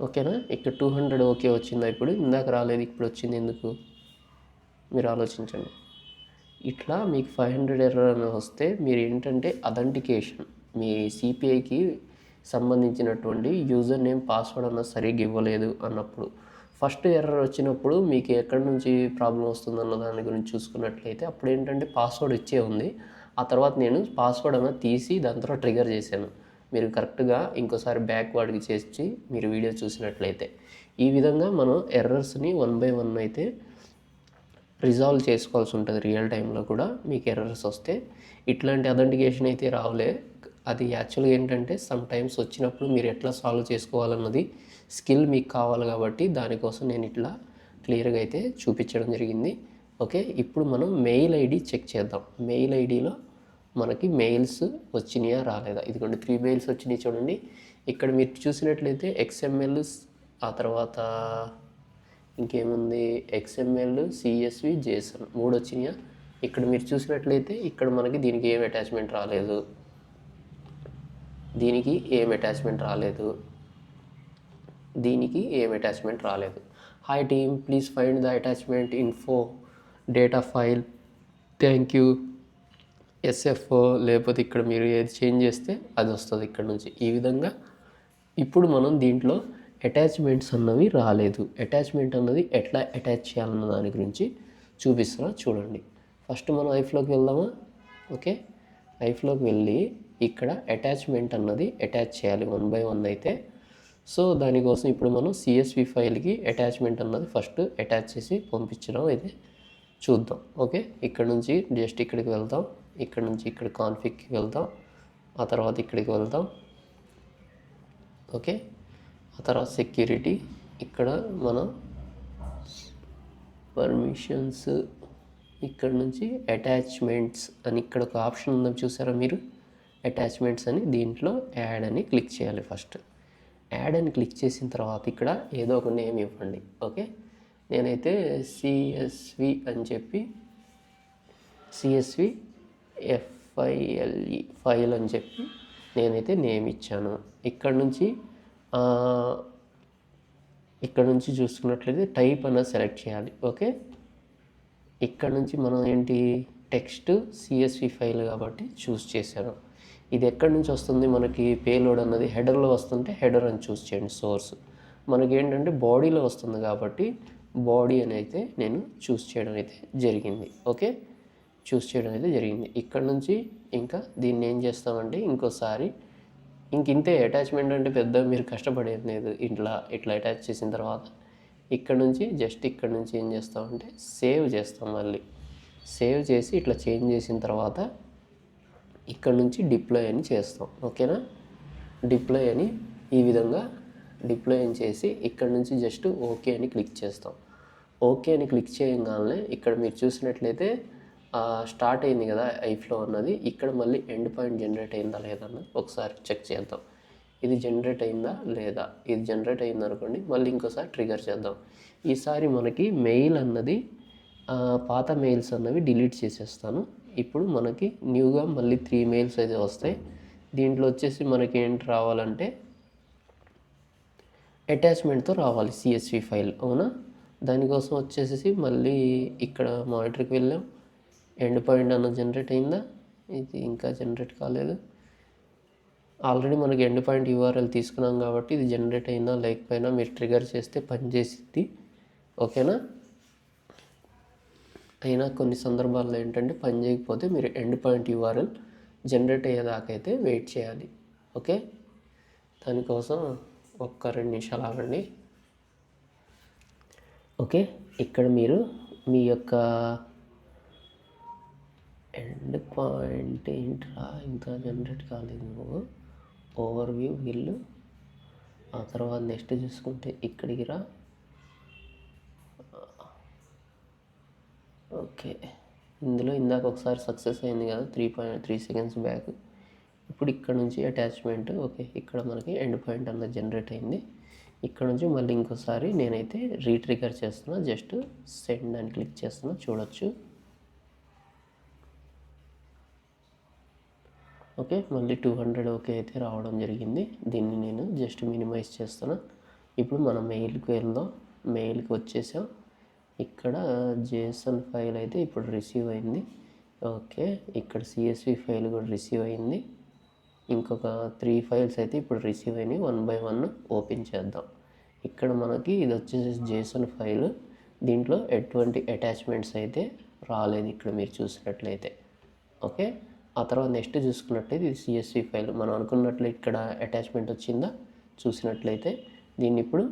ఓకేనా, ఇక్కడ 200 ఓకే వచ్చిందా? ఇప్పుడు ఇందాక రాలేదు, ఇప్పుడు వచ్చింది ఎందుకు మీరు ఆలోచించండి. ఇట్లా మీకు 500 ఎర్రర్ అని వస్తే మీరు ఏంటంటే అథెంటికేషన్ మీ సిపిఐకి సంబంధించినటువంటి యూజర్ నేమ్ పాస్వర్డ్ అన్న సరిగ్గా ఇవ్వలేదు అన్నప్పుడు, ఫస్ట్ ఎర్రర్ వచ్చినప్పుడు మీకు ఎక్కడి నుంచి ప్రాబ్లం వస్తుందన్న దాని గురించి చూసుకున్నట్లయితే అప్పుడు ఏంటంటే పాస్వర్డ్ ఇచ్చే ఉంది. ఆ తర్వాత నేను పాస్వర్డ్ అన్న తీసి దాని తర్వాత ట్రిగర్ చేశాను. మీరు కరెక్ట్గా ఇంకోసారి బ్యాక్వర్డ్కి చేసి మీరు వీడియో చూసినట్లయితే ఈ విధంగా మనం ఎర్రర్స్ని 1 బై 1 అయితే రిజాల్వ్ చేసుకోవాల్సి ఉంటుంది. రియల్ టైంలో కూడా మీకు ఎర్రర్స్ వస్తే ఇట్లాంటి అథెంటికేషన్ అయితే రావులే. అది యాక్చువల్గా ఏంటంటే సమ్ టైమ్స్ వచ్చినప్పుడు మీరు ఎట్లా సాల్వ్ చేసుకోవాలన్నది స్కిల్ మీకు కావాలి కాబట్టి దానికోసం నేను ఇట్లా క్లియర్గా అయితే చూపించడం జరిగింది. ఓకే, ఇప్పుడు మనం మెయిల్ ఐడి చెక్ చేద్దాం. మెయిల్ ఐడిలో మనకి మెయిల్స్ వచ్చినాయా రాలేదా? ఇదిగోండి 3 మెయిల్స్ వచ్చినాయి చూడండి. ఇక్కడ మీరు చూసినట్లయితే XML, ఆ తర్వాత ఇంకేముంది XML, CSV, JSON 3 వచ్చినాయా? ఇక్కడ మీరు చూసినట్లయితే ఇక్కడ మనకి దీనికి ఏం అటాచ్మెంట్ రాలేదు, దీనికి ఏం అటాచ్మెంట్ రాలేదు, దీనికి ఏం అటాచ్మెంట్ రాలేదు. Hi team, please find the attachment info data file, thank you SFO, లేకపోతే ఇక్కడ మీరు ఏది చేంజ్ చేస్తే అది వస్తుంది ఇక్కడ నుంచి. ఈ విధంగా ఇప్పుడు మనం దీంట్లో అటాచ్మెంట్స్ అన్నవి రాలేదు. అటాచ్మెంట్ అన్నది ఎట్లా అటాచ్ చేయాలన్న దాని గురించి చూపిస్తున్నా చూడండి. ఫస్ట్ మనం ఐఫ్లోకి వెళ్దామా? ఓకే, ఐఫ్లోకి వెళ్ళి ఇక్కడ అటాచ్మెంట్ అన్నది అటాచ్ చేయాలి 1 బై 1 అయితే. సో దానికోసం ఇప్పుడు మనం CSV ఫైల్కి అటాచ్మెంట్ అన్నది ఫస్ట్ అటాచ్ చేసి పంపించడం అయితే చూద్దాం. ఓకే, ఇక్కడ నుంచి జస్ట్ ఇక్కడికి వెళ్తాం, ఇక్కడ నుంచి ఇక్కడ కాన్ఫిగ్కి వెళ్తాం, ఆ తర్వాత ఇక్కడికి వెళ్తాం. ఓకే, ఆ తర్వాత సెక్యూరిటీ, ఇక్కడ మనం పర్మిషన్స్, ఇక్కడ నుంచి అటాచ్మెంట్స్ అని ఇక్కడ ఒక ఆప్షన్ ఉందని చూసారా మీరు, అటాచ్మెంట్స్ అని, దీంట్లో యాడ్ అని క్లిక్ చేయాలి. ఫస్ట్ యాడ్ అని క్లిక్ చేసిన తర్వాత ఇక్కడ ఏదో ఒక నేమ్ ఇవ్వండి. ఓకే, నేనైతే CSV అని చెప్పి CSV FILE ఫైల్ అని చెప్పి నేనైతే నేమ్ ఇచ్చాను. ఇక్కడ నుంచి చూసుకున్నట్లయితే టైప్ అన్నది సెలెక్ట్ చేయాలి. ఓకే, ఇక్కడ నుంచి మనం ఏంటి టెక్స్ట్ CSV ఫైల్ కాబట్టి చూస్ చేశాను. ఇది ఎక్కడి నుంచి వస్తుంది మనకి పేలోడ్ అన్నది హెడర్లో వస్తుంటే హెడర్ అని చూస్ చేయండి. సోర్స్ మనకి ఏంటంటే బాడీలో వస్తుంది కాబట్టి బాడీ అని అయితే నేను చూస్ చేయడం అయితే జరిగింది. ఓకే, చూస్ చేయడం అయితే జరిగింది. ఇక్కడ నుంచి ఇంకా దీన్ని ఏం చేస్తామంటే ఇంకోసారి ఇంతే అటాచ్మెంట్ అంటే పెద్ద మీరు కష్టపడేది లేదు. ఇట్లా అటాచ్ చేసిన తర్వాత ఇక్కడ నుంచి జస్ట్ ఇక్కడ నుంచి ఏం చేస్తామంటే సేవ్ చేస్తాం. మళ్ళీ సేవ్ చేసి ఇట్లా చేంజ్ చేసిన తర్వాత ఇక్కడ నుంచి డిప్లాయ్ అని చేస్తాం. ఓకేనా, డిప్లాయ్ అని ఈ విధంగా డిప్లాయ్ అని చేసి ఇక్కడ నుంచి జస్ట్ ఓకే అని క్లిక్ చేస్తాం. ఓకే అని క్లిక్ చేయగానే ఇక్కడ మీరు చూసినట్లయితే స్టార్ట్ అయింది కదా ఐఫ్లో అన్నది. ఇక్కడ మళ్ళీ ఎండ్ పాయింట్ జనరేట్ అయిందా లేదన్నది ఒకసారి చెక్ చేద్దాం. ఇది జనరేట్ అయిందా లేదా? ఇది జనరేట్ అయింది అనుకోండి, మళ్ళీ ఇంకోసారి ట్రిగర్ చేద్దాం. ఈసారి మనకి మెయిల్ అన్నది పాత మెయిల్స్ అన్నవి డిలీట్ చేసేస్తాను. ఇప్పుడు మనకి న్యూగా మళ్ళీ 3 మెయిల్స్ అయితే వస్తాయి. దీంట్లో వచ్చేసి మనకి ఏంటి రావాలంటే అటాచ్మెంట్తో రావాలి CSV ఫైల్. అవునా, దానికోసం వచ్చేసి మళ్ళీ ఇక్కడ మానిటర్కి వెళ్ళాం. ఎండ్ పాయింట్ అన్నది జనరేట్ అయిందా? ఇది ఇంకా జనరేట్ కాలేదు. ఆల్రెడీ మనకి ఎండ్ పాయింట్ URL తీసుకున్నాం కాబట్టి ఇది జనరేట్ అయినా లేకపోయినా మీరు ట్రిగర్ చేస్తే పనిచేసిద్ది. ఓకేనా, అయినా కొన్ని సందర్భాల్లో ఏంటంటే పని చేయకపోతే మీరు ఎండ్ పాయింట్ URL జనరేట్ అయ్యేదాకైతే వెయిట్ చేయాలి. ఓకే, దానికోసం ఒక్క 2 నిమిషాలు ఆగండి. ఓకే, ఇక్కడ మీరు మీ యొక్క ఎండ్ పాయింట్ ఏంట్రా ఇంకా జనరేట్ కాలేదు, నువ్వు ఓవర్వ్యూ వెళ్ళు, ఆ తర్వాత నెక్స్ట్ చూసుకుంటే ఇక్కడికి రా. ఓకే, ఇందులో ఇందాక ఒకసారి సక్సెస్ అయింది కదా 3.3 సెకండ్స్ బ్యాక్. ఇప్పుడు ఇక్కడ నుంచి అటాచ్మెంట్ ఓకే, ఇక్కడ మనకి ఎండ్ పాయింట్ అన్నది జనరేట్ అయింది. ఇక్కడ నుంచి మళ్ళీ ఇంకోసారి నేనైతే రీట్రిగర్ చేస్తున్నా, జస్ట్ సెండ్ అని క్లిక్ చేస్తున్నా, చూడొచ్చు. ఓకే, మళ్ళీ 200 ఓకే అయితే రావడం జరిగింది. దీన్ని నేను జస్ట్ మినిమైజ్ చేస్తున్నా. ఇప్పుడు మన మెయిల్కి వెళ్దాం. మెయిల్కి వచ్చేసాం. ఇక్కడ జేసన్ ఫైల్ అయితే ఇప్పుడు రిసీవ్ అయింది. ఓకే, ఇక్కడ CSV ఫైల్ కూడా రిసీవ్ అయింది. ఇంకొక 3 ఫైల్స్ అయితే ఇప్పుడు రిసీవ్ అయినాయి. 1 బై 1 ఓపెన్ చేద్దాం. ఇక్కడ మనకి ఇది వచ్చేసి జేసన్ ఫైల్. దీంట్లో ఎటువంటి అటాచ్మెంట్స్ అయితే రాలేదు ఇక్కడ మీరు చూసినట్లయితే. ఓకే, ఆ తర్వాత నెక్స్ట్ చూసుకున్నట్లయితే ఇది CSV ఫైల్. మనం అనుకున్నట్లు ఇక్కడ అటాచ్మెంట్ వచ్చిందా చూసినట్లయితే దీన్ని ఇప్పుడు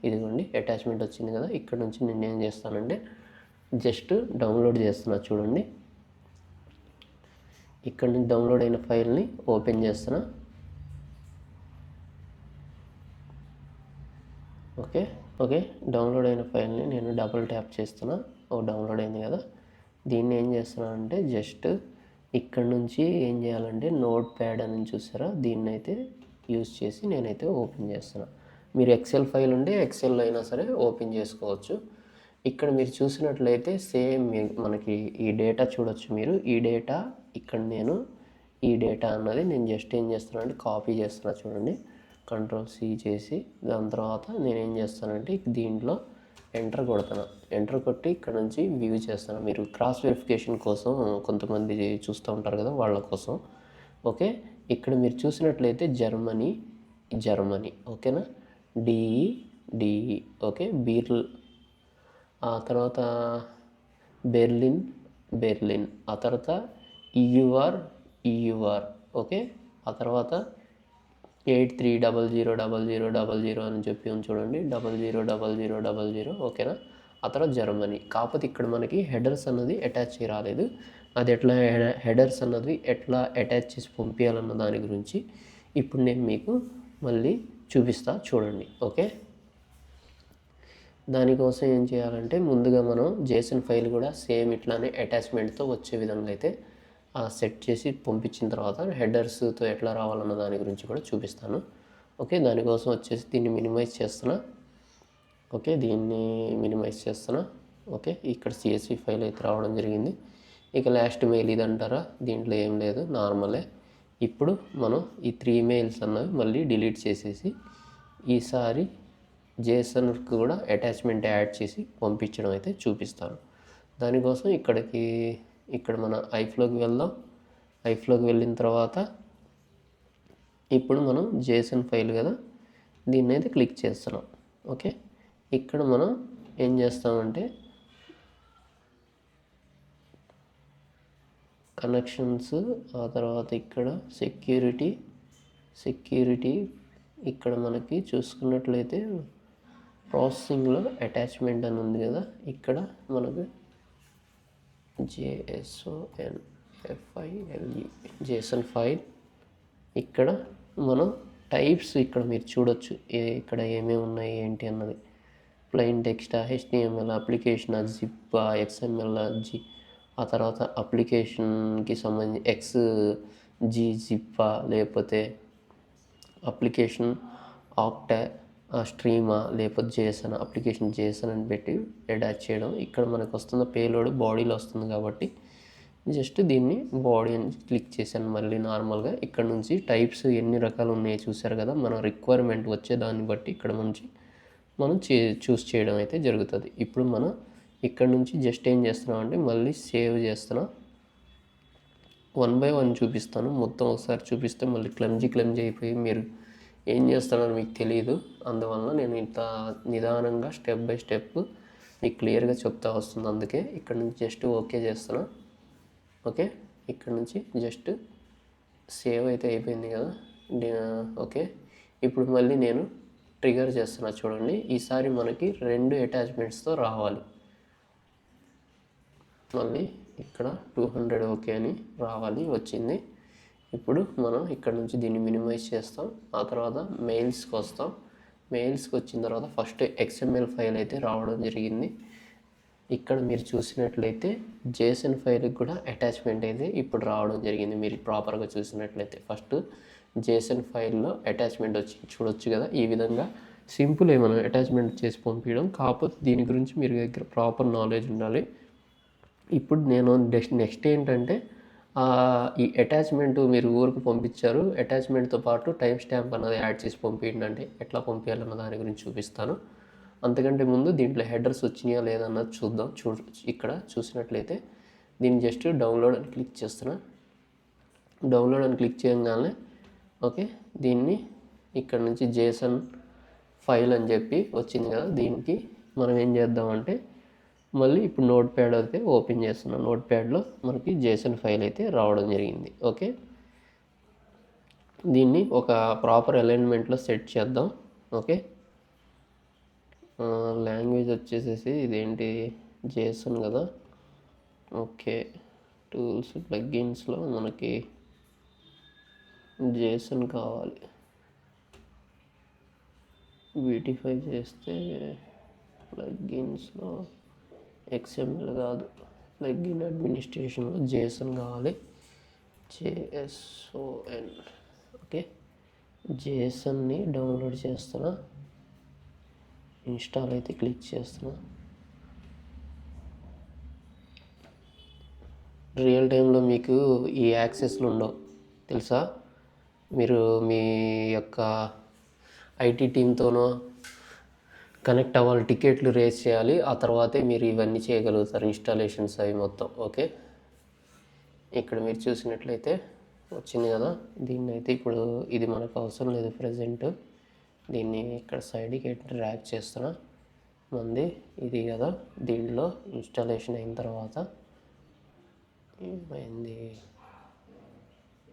ఇదిగోండి అటాచ్మెంట్ వచ్చింది కదా. ఇక్కడ నుంచి నేను ఏం చేస్తానంటే జస్ట్ డౌన్లోడ్ చేస్తున్నా, చూడండి. ఇక్కడ నుంచి డౌన్లోడ్ అయిన ఫైల్ని ఓపెన్ చేస్తున్నా. ఓకే, డౌన్లోడ్ అయిన ఫైల్ని నేను డబుల్ ట్యాప్ చేస్తున్నా. డౌన్లోడ్ అయింది కదా. దీన్ని ఏం చేస్తున్నా అంటే జస్ట్ ఇక్కడ నుంచి ఏం చేయాలంటే నోట్ ప్యాడ్ అని చూసారా, దీన్ని అయితే యూజ్ చేసి నేనైతే ఓపెన్ చేస్తున్నా. మీరు ఎక్సెల్ ఫైల్ ఉంటే ఎక్సెల్లో అయినా సరే ఓపెన్ చేసుకోవచ్చు. ఇక్కడ మీరు చూసినట్లయితే సేమ్ మనకి ఈ డేటా చూడొచ్చు మీరు. ఈ డేటా ఇక్కడ నేను ఈ డేటా అన్నది నేను జస్ట్ ఏం చేస్తున్నా అంటే కాపీ చేస్తున్నా, చూడండి. Ctrl+C చేసి దాని తర్వాత నేను ఏం చేస్తానంటే దీంట్లో ఎంటర్ కొడుతున్నా. ఎంటర్ కొట్టి ఇక్కడ నుంచి వ్యూ చేస్తాను. మీరు క్రాస్ వెరిఫికేషన్ కోసం కొంతమంది చూస్తూ ఉంటారు కదా, వాళ్ళ కోసం. ఓకే, ఇక్కడ మీరు చూసినట్లయితే జర్మనీ ఓకేనా, డిఈ ఓకే, ఆ తర్వాత బెర్లిన్ ఆ తర్వాత ఈయుఆర్ ఓకే, ఆ తర్వాత 83000000 అని చెప్పి చూడండి, 000000 ఓకేనా. ఆ తర్వాత జర్మనీ. కాకపోతే ఇక్కడ మనకి హెడర్స్ అన్నది అటాచ్ చేయ రాలేదు. అది ఎట్లా హెడర్స్ అన్నది ఎట్లా అటాచ్ చేసి పంపించాలన్న దాని గురించి ఇప్పుడు నేను మీకు మళ్ళీ చూపిస్తా, చూడండి. ఓకే, దానికోసం ఏం చేయాలంటే ముందుగా మనం జేసన్ ఫైల్ కూడా సేమ్ ఇట్లానే అటాచ్మెంట్తో వచ్చే విధంగా అయితే సెట్ చేసి పంపించిన తర్వాత హెడర్స్తో ఎట్లా రావాలన్న దాని గురించి కూడా చూపిస్తాను. ఓకే, దానికోసం వచ్చేసి దీన్ని మినిమైజ్ చేస్తున్నా. ఓకే, దీన్ని మినిమైజ్ చేస్తున్నా. ఓకే, ఇక్కడ CSV ఫైల్ అయితే రావడం జరిగింది. ఇక లాస్ట్ మెయిల్ ఇది అంటారా, దీంట్లో ఏం లేదు, నార్మలే. ఇప్పుడు మనం ఈ 3 మెయిల్స్ అన్నవి మళ్ళీ డిలీట్ చేసేసి ఈసారి జేసన్కి కూడా అటాచ్మెంట్ యాడ్ చేసి పంపించడం అయితే చూపిస్తాను. దానికోసం ఇక్కడ మన ఐఫ్లోకి వెళ్దాం. ఐఫ్లోకి వెళ్ళిన తర్వాత ఇప్పుడు మనం జేసన్ ఫైల్ కదా, దీన్ని అయితే క్లిక్ చేస్తున్నాం. ఓకే, ఇక్కడ మనం ఏం చేస్తామంటే కనెక్షన్స్, ఆ తర్వాత ఇక్కడ సెక్యూరిటీ ఇక్కడ మనకి చూసుకున్నట్లయితే ప్రాసెసింగ్లో అటాచ్మెంట్ అని ఉంది కదా, ఇక్కడ మనకు జేసన్ ఫైల్. ఇక్కడ మనం టైప్స్ ఇక్కడ మీరు చూడొచ్చు ఇక్కడ ఏమేమి ఉన్నాయి ఏంటి అన్నది. Plain text, HTML, application, zip, XML, ఆ తర్వాత అప్లికేషన్కి సంబంధించి XG జిప్, లేకపోతే అప్లికేషన్ ఆక్టా స్ట్రీమా, లేకపోతే జేసన్, అప్లికేషన్ జేసన్ అని పెట్టి అటాచ్ చేయడం. ఇక్కడ మనకు వస్తున్న పేలోడ్ బాడీలో వస్తుంది కాబట్టి జస్ట్ దీన్ని బాడీ అని క్లిక్ చేశాను. మళ్ళీ నార్మల్గా ఇక్కడ నుంచి టైప్స్ ఎన్ని రకాలు ఉన్నాయో చూసారు కదా, మన రిక్వైర్మెంట్ వచ్చే దాన్ని బట్టి ఇక్కడ నుంచి మనం చూస్ చేయడం అయితే జరుగుతుంది. ఇప్పుడు మనం ఇక్కడ నుంచి జస్ట్ ఏం చేస్తున్నాం అంటే మళ్ళీ సేవ్ చేస్తున్నాం. 1 బై 1 చూపిస్తాను. మొత్తం ఒకసారి చూపిస్తే మళ్ళీ క్లమ్జీ అయిపోయి మీరు ఏం చేస్తున్నారో మీకు తెలియదు. అందువల్ల నేను ఇంత నిదానంగా స్టెప్ బై స్టెప్ మీకు క్లియర్గా చెప్తా వస్తుంది. అందుకే ఇక్కడ నుంచి జస్ట్ ఓకే చేస్తున్నా. ఓకే, ఇక్కడ నుంచి జస్ట్ సేవ్ అయితే అయిపోయింది కదా. ఓకే, ఇప్పుడు మళ్ళీ నేను ట్రిగర్ చేస్తున్నా, చూడండి. ఈసారి మనకి 2 అటాచ్మెంట్స్తో రావాలి. మళ్ళీ ఇక్కడ 200 ఓకే అని రావాలి, వచ్చింది. ఇప్పుడు మనం ఇక్కడ నుంచి దీన్ని మినిమైజ్ చేస్తాం. ఆ తర్వాత మెయిల్స్కి వస్తాం. మెయిల్స్కి వచ్చిన తర్వాత ఫస్ట్ XML ఫైల్ అయితే రావడం జరిగింది. ఇక్కడ మీరు చూసినట్లయితే జేసన్ ఫైల్కి కూడా అటాచ్మెంట్ అయితే ఇప్పుడు రావడం జరిగింది. మీరు ప్రాపర్గా చూసినట్లయితే ఫస్ట్ జేసన్ ఫైల్లో అటాచ్మెంట్ వచ్చి చూడొచ్చు కదా. ఈ విధంగా సింపుల్ మనం అటాచ్మెంట్ చేసి పంపించడం, కాకపోతే దీని గురించి మీరు దగ్గర ప్రాపర్ నాలెడ్జ్ ఉండాలి. ఇప్పుడు నేను నెక్స్ట్ ఏంటంటే ఈ అటాచ్మెంట్ మీరు ఊరికి పంపించారు, అటాచ్మెంట్తో పాటు టైం స్టాంప్ అన్నది యాడ్ చేసి పంపించండి. అంటే ఎట్లా పంపించాలన్న దాని గురించి చూపిస్తాను. అంతకంటే ముందు దీంట్లో హెడర్స్ వచ్చినాయా లేదన్నది చూద్దాం. ఇక్కడ చూసినట్లయితే దీన్ని జస్ట్ డౌన్లోడ్ అని క్లిక్ చేస్తున్నా. డౌన్లోడ్ అని క్లిక్ చేయగానే ఓకే, దీన్ని ఇక్కడ నుంచి జేసన్ ఫైల్ అని చెప్పి వచ్చింది కదా. దీనికి మనం ఏం చేద్దామంటే మళ్ళీ ఇప్పుడు నోట్ ప్యాడ్ అయితే ఓపెన్ చేస్తున్నాం. నోట్ ప్యాడ్లో మనకి జేసన్ ఫైల్ అయితే రావడం జరిగింది. ఓకే, దీన్ని ఒక ప్రాపర్ అలైన్మెంట్లో సెట్ చేద్దాం. ఓకే, లాంగ్వేజ్ వచ్చేసేసి ఇదేంటి జేసన్ కదా. ఓకే, టూల్స్ ప్లగ్గిన్స్లో మనకి జేసన్ కావాలి. బ్యూటిఫై చేస్తే ప్లగ్గిన్స్లో XML కాదు, ప్లగ్గిన్ అడ్మినిస్ట్రేషన్లో జేసన్ కావాలి. JSON. ఓకే, జేసన్ని డౌన్లోడ్ చేస్తున్నా. ఇన్స్టాల్ అయితే క్లిక్ చేస్తున్నా. రియల్ టైంలో మీకు ఈ యాక్సెస్లు ఉండవు తెలుసా. మీరు మీ యొక్క ఐటీ టీంతోనో కనెక్ట్ అవ్వాలి, టికెట్లు రేస్ చేయాలి, ఆ తర్వాతే మీరు ఇవన్నీ చేయగలుగుతారు, ఇన్స్టాలేషన్స్ అవి మొత్తం. ఓకే, ఇక్కడ మీరు చూసినట్లయితే వచ్చింది కదా. దీన్ని అయితే ఇప్పుడు ఇది మనకు అవసరం లేదు ప్రజెంట్. దీన్ని ఇక్కడ సైడ్కి డ్రాగ్ చేస్తున్నా. మంది ఇది కదా, దీంట్లో ఇన్స్టాలేషన్ అయిన తర్వాత ఏమైంది,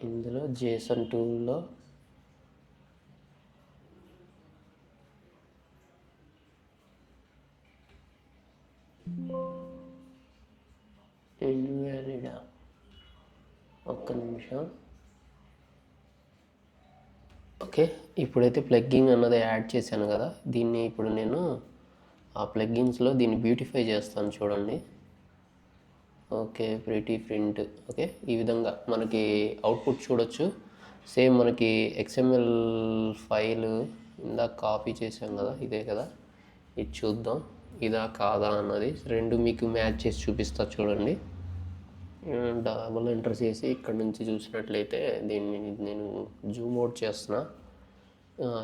ఇందులో జేసన్ టూల్లో ఇన్వాలిడా, ఒక్క నిమిషం. ఓకే, ఇప్పుడైతే ప్లగ్గింగ్ అన్నది యాడ్ చేశాను కదా. దీన్ని ఇప్పుడు నేను ఆ ప్లగ్గిన్స్లో దీన్ని బ్యూటిఫై చేస్తాను చూడండి. Okay, pretty print. ఓకే, ఈ విధంగా మనకి అవుట్పుట్ చూడొచ్చు. సేమ్ మనకి XML ఫైల్ ఇందాక కాపీ చేసాం కదా, ఇదే కదా. ఇది చూద్దాం ఇదా కాదా అన్నది, రెండు మీకు మ్యాచ్ చేసి చూపిస్తా చూడండి. డబుల్ ఎంటర్ చేసి ఇక్కడ నుంచి చూసినట్లయితే దీన్ని నేను జూమ్ అవుట్ చేస్తున్నా.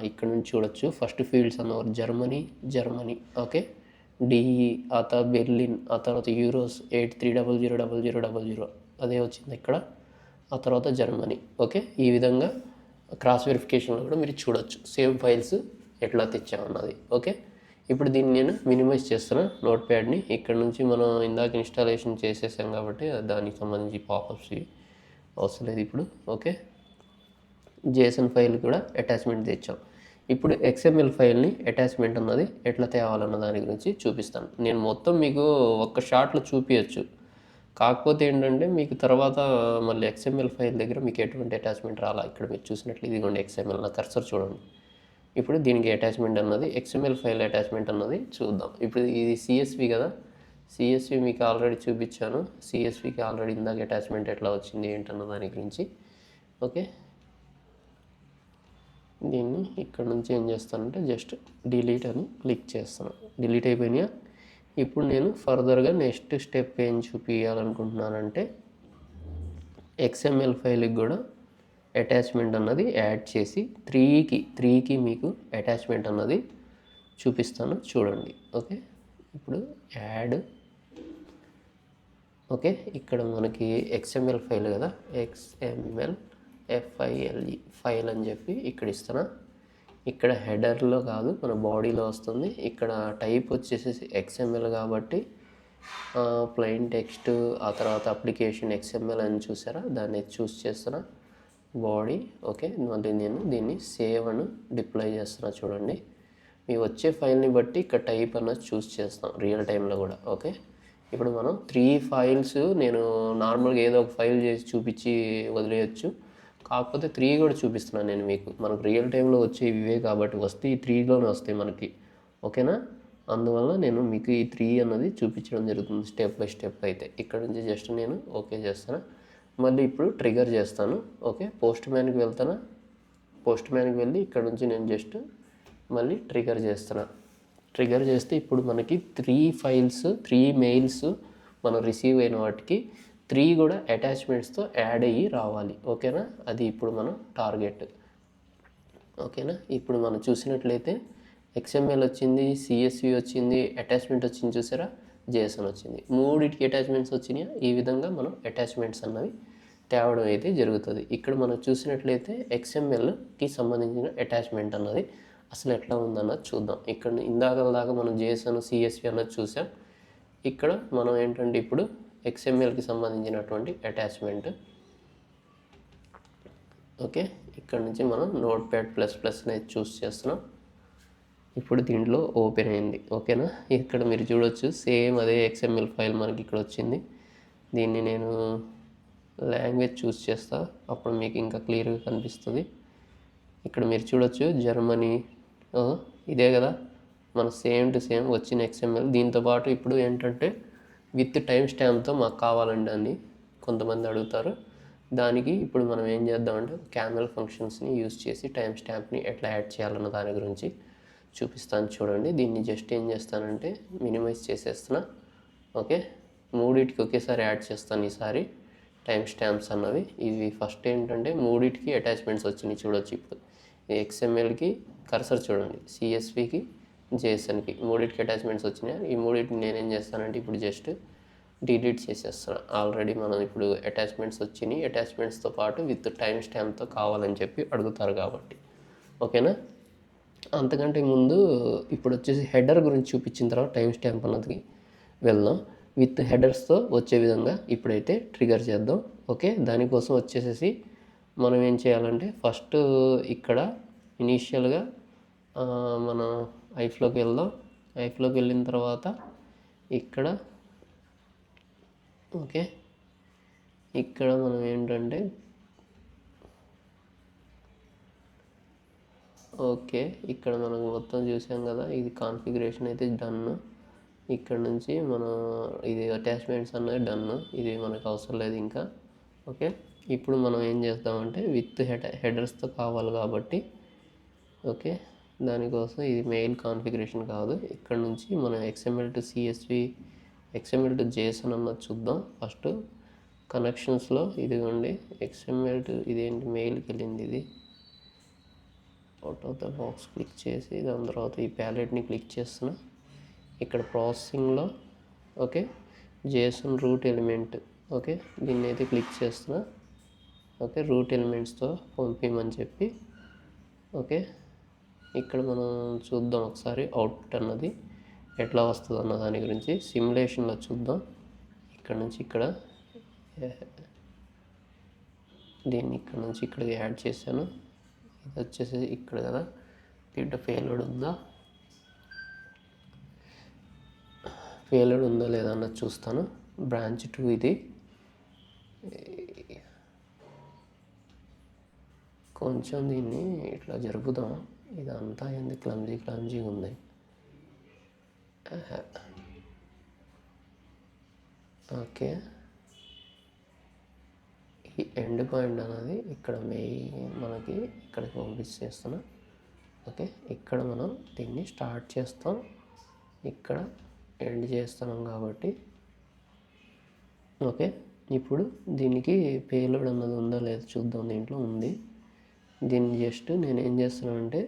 ఇక్కడ నుంచి చూడొచ్చు. ఫస్ట్ ఫీల్డ్స్ అన్నవారు జర్మనీ. ఓకే, డిఈ, ఆ తర్వాత బెర్లిన్, ఆ తర్వాత యూరోస్ 83000000 అదే వచ్చింది ఇక్కడ. ఆ తర్వాత జర్మనీ. ఓకే, ఈ విధంగా క్రాస్ వెరిఫికేషన్లో కూడా మీరు చూడొచ్చు సేమ్ ఫైల్స్ ఎట్లా తెచ్చామన్నది. ఓకే, ఇప్పుడు దీన్ని నేను మినిమైజ్ చేస్తున్నా నోట్ ప్యాడ్ని. ఇక్కడ నుంచి మనం ఇందాక ఇన్స్టాలేషన్ చేసేసాం కాబట్టి దానికి సంబంధించి పాపప్స్ అవసరం లేదు ఇప్పుడు. ఓకే, జేసన్ ఫైల్ కూడా అటాచ్మెంట్ తెచ్చాం. ఇప్పుడు XML ఫైల్ని అటాచ్మెంట్ అన్నది ఎట్లా తేవాలన్న దాని గురించి చూపిస్తాను. నేను మొత్తం మీకు ఒక్క షాట్లో చూపించచ్చు, కాకపోతే ఏంటంటే మీకు తర్వాత మళ్ళీ XML ఫైల్ దగ్గర మీకు ఎటువంటి అటాచ్మెంట్ రాలా. ఇక్కడ మీరు చూసినట్లు ఇదిగోండి XML, నా కర్సర్ చూడండి. ఇప్పుడు దీనికి అటాచ్మెంట్ అన్నది XML ఫైల్ అటాచ్మెంట్ అన్నది చూద్దాం. ఇప్పుడు ఇది CSV కదా, CSV మీకు ఆల్రెడీ చూపించాను. CSVకి ఆల్రెడీ ఇందాక అటాచ్మెంట్ ఎట్లా వచ్చింది ఏంటన్న దాని గురించి. ఓకే, దీన్ని ఇక్కడ నుంచి ఏం చేస్తానంటే జస్ట్ డిలీట్ అని క్లిక్ చేస్తాను. డిలీట్ అయిపోయినాయా. ఇప్పుడు నేను ఫర్దర్గా నెక్స్ట్ స్టెప్ ఏం చూపించాలనుకుంటున్నానంటే XML ఫైల్కి కూడా అటాచ్మెంట్ అన్నది యాడ్ చేసి 3కి మీకు అటాచ్మెంట్ అన్నది చూపిస్తాను చూడండి. ఓకే, ఇప్పుడు యాడ్. ఓకే, ఇక్కడ మనకి XML ఫైల్ కదా, XML ఫైల్ అని చెప్పి ఇక్కడ ఇస్తున్నా. ఇక్కడ హెడర్లో కాదు, మన బాడీలో వస్తుంది. ఇక్కడ టైప్ వచ్చేసి XML కాబట్టి ప్లెయిన్ టెక్స్ట్, ఆ తర్వాత అప్లికేషన్ XML అని చూసారా, దాన్ని చూస్ చేస్తున్నా బాడీ. ఓకే, మళ్ళీ నేను దీన్ని సేవ్ అని డిప్లాయ్ చేస్తున్నా చూడండి. మీ వచ్చే ఫైల్ని బట్టి ఇక్కడ టైప్ అన్నది చూస్ చేస్తాం రియల్ టైంలో కూడా. ఓకే, ఇప్పుడు మనం 3 ఫైల్స్ నేను నార్మల్గా ఏదో ఒక ఫైల్ చేసి చూపించి వదిలేయచ్చు, కాకపోతే 3 కూడా చూపిస్తున్నాను నేను మీకు. మనకు రియల్ టైంలో వచ్చే ఇవే కాబట్టి వస్తే ఈ 3లోనే వస్తాయి మనకి. ఓకేనా. అందువల్ల నేను మీకు ఈ 3 అన్నది చూపించడం జరుగుతుంది స్టెప్ బై స్టెప్ అయితే. ఇక్కడ నుంచి జస్ట్ నేను ఓకే చేస్తాను. మళ్ళీ ఇప్పుడు ట్రిగర్ చేస్తాను. ఓకే, పోస్ట్ మ్యాన్కి వెళ్తాను. పోస్ట్ మ్యాన్కి వెళ్ళి ఇక్కడ నుంచి నేను జస్ట్ మళ్ళీ ట్రిగర్ చేస్తున్నా. ట్రిగర్ చేస్తే ఇప్పుడు మనకి 3 ఫైల్స్ 3 మెయిల్స్ మనం రిసీవ్ అయిన వాటికి 3 కూడా అటాచ్మెంట్స్తో యాడ్ అయ్యి రావాలి. ఓకేనా, అది ఇప్పుడు మనం టార్గెట్. ఓకేనా, ఇప్పుడు మనం చూసినట్లయితే XML వచ్చింది, CSV వచ్చింది, అటాచ్మెంట్ వచ్చింది, చూసారా, JSON వచ్చింది. 3టికి అటాచ్మెంట్స్ వచ్చినాయి. ఈ విధంగా మనం అటాచ్మెంట్స్ అన్నవి తేవడం అయితే జరుగుతుంది. ఇక్కడ మనం చూసినట్లయితే XMLకి సంబంధించిన అటాచ్మెంట్ అన్నది అసలు ఎట్లా ఉందన్నది చూద్దాం. ఇక్కడ ఇందాక మనం JSON CSV అన్నది చూసాం. ఇక్కడ మనం ఏంటంటే ఇప్పుడు XMLకి సంబంధించినటువంటి అటాచ్మెంట్. ఓకే, ఇక్కడ నుంచి మనం Notepad++ అనేది చూస్ చేస్తున్నాం. ఇప్పుడు దీంట్లో ఓపెన్ అయింది. ఓకేనా, ఇక్కడ మీరు చూడొచ్చు సేమ్ అదే XML ఫైల్ మనకి ఇక్కడ వచ్చింది. దీన్ని నేను లాంగ్వేజ్ చూస్ చేస్తా, అప్పుడు మీకు ఇంకా క్లియర్గా కనిపిస్తుంది. ఇక్కడ మీరు చూడొచ్చు జర్మనీ, ఇదే కదా మన సేమ్ టు సేమ్ వచ్చిన XML. దీంతోపాటు ఇప్పుడు ఏంటంటే విత్ టైం స్టాంప్తో మాకు కావాలండి అని కొంతమంది అడుగుతారు. దానికి ఇప్పుడు మనం ఏం చేద్దామంటే క్యామెల్ ఫంక్షన్స్ని యూజ్ చేసి టైం స్టాంప్ని ఎట్లా యాడ్ చేయాలన్న దాని గురించి చూపిస్తాను. చూడండి, దీన్ని జస్ట్ ఏం చేస్తానంటే మినిమైజ్ చేసేస్తున్నా. ఓకే, 3టికి ఒకేసారి యాడ్ చేస్తాను ఈసారి టైం స్టాంప్స్ అన్నవి. ఇవి ఫస్ట్ ఏంటంటే 3టికి అటాచ్మెంట్స్ వచ్చినాయి చూడొచ్చు. ఇప్పుడు XMLకి కర్సర్ చూడండి, CSVకి JSONకి 3టికి అటాచ్మెంట్స్ వచ్చినాయి. ఈ 3టిని నేనేం చేస్తానంటే ఇప్పుడు జస్ట్ డిలీట్ చేసేస్తాను. ఆల్రెడీ మనం ఇప్పుడు అటాచ్మెంట్స్ వచ్చినాయి, అటాచ్మెంట్స్తో పాటు విత్ టైం స్టాంప్తో కావాలని చెప్పి అడుగుతారు కాబట్టి. ఓకేనా, అంతకంటే ముందు ఇప్పుడు వచ్చేసి హెడర్ గురించి చూపించిన తర్వాత టైం స్టాంప్ అన్నది వెళ్దాం. విత్ హెడర్స్తో వచ్చే విధంగా ఇప్పుడైతే ట్రిగర్ చేద్దాం. ఓకే, దానికోసం వచ్చేసేసి మనం ఏం చేయాలంటే ఫస్ట్ ఇక్కడ ఇనీషియల్గా మనం ఐఫ్లోకి వెళ్దాం. ఐఫ్లోకి వెళ్ళిన తర్వాత ఇక్కడ ఓకే, ఇక్కడ మనం ఏంటంటే ఓకే, ఇక్కడ మనం మొత్తం చూసాం కదా, ఇది కాన్ఫిగరేషన్ అయితే డన్. ఇక్కడ నుంచి మనం ఇది అటాచ్మెంట్స్ అన్నది డన్, ఇది మనకు అవసరం లేదు ఇంకా. ఓకే, ఇప్పుడు మనం ఏం చేస్తామంటే విత్ హెడర్స్తో కావాలి కాబట్టి ఓకే, దానికోసం ఇది మెయిల్ కాన్ఫిగరేషన్ కాదు. ఇక్కడ నుంచి మనం XML to CSV, XML to JSON అన్నది చూద్దాం. ఫస్ట్ కనెక్షన్స్లో ఇదిగోండి XML టు ఇదేంటి మెయిల్కి వెళ్ళింది. ఇది out of the box click చేసి దాని తర్వాత ఈ ప్యాలెట్ని క్లిక్ చేస్తున్నా. ఇక్కడ ప్రాసెసింగ్లో okay JSON root element, okay దీన్ని అయితే క్లిక్ చేస్తున్నా. ఓకే, రూట్ ఎలిమెంట్స్తో పంపించమని చెప్పి. ఓకే, ఇక్కడ మనం చూద్దాం ఒకసారి అవుట్పుట్ అన్నది ఎట్లా వస్తుంది అన్న దాని గురించి సిమ్యులేషన్లో చూద్దాం. ఇక్కడ నుంచి ఇక్కడ దీన్ని ఇక్కడ నుంచి ఇక్కడికి యాడ్ చేశాను. ఇది వచ్చేసి ఇక్కడ కదా, దీంట్లో పేలోడ్ ఉందా లేదా అన్నది చూస్తాను. బ్రాంచ్ 2 ఇది కొంచెం దీన్ని ఇట్లా జరుపుదాం. ఇదంతా ఏంది క్లమ్జీగా ఉంది. ఓకే, ఈ ఎండ్ పాయింట్ అనేది ఇక్కడ మనకి ఇక్కడికి పంపించేస్తున్నా. ఓకే, ఇక్కడ మనం దీన్ని స్టార్ట్ చేస్తాం, ఇక్కడ ఎండ్ చేస్తున్నాం కాబట్టి. ఓకే, ఇప్పుడు దీనికి పేలోడ్ అన్నది ఉందా లేదా చూద్దాం. దీంట్లో ఉంది. దీన్ని జస్ట్ నేను ఏం చేస్తున్నానంటే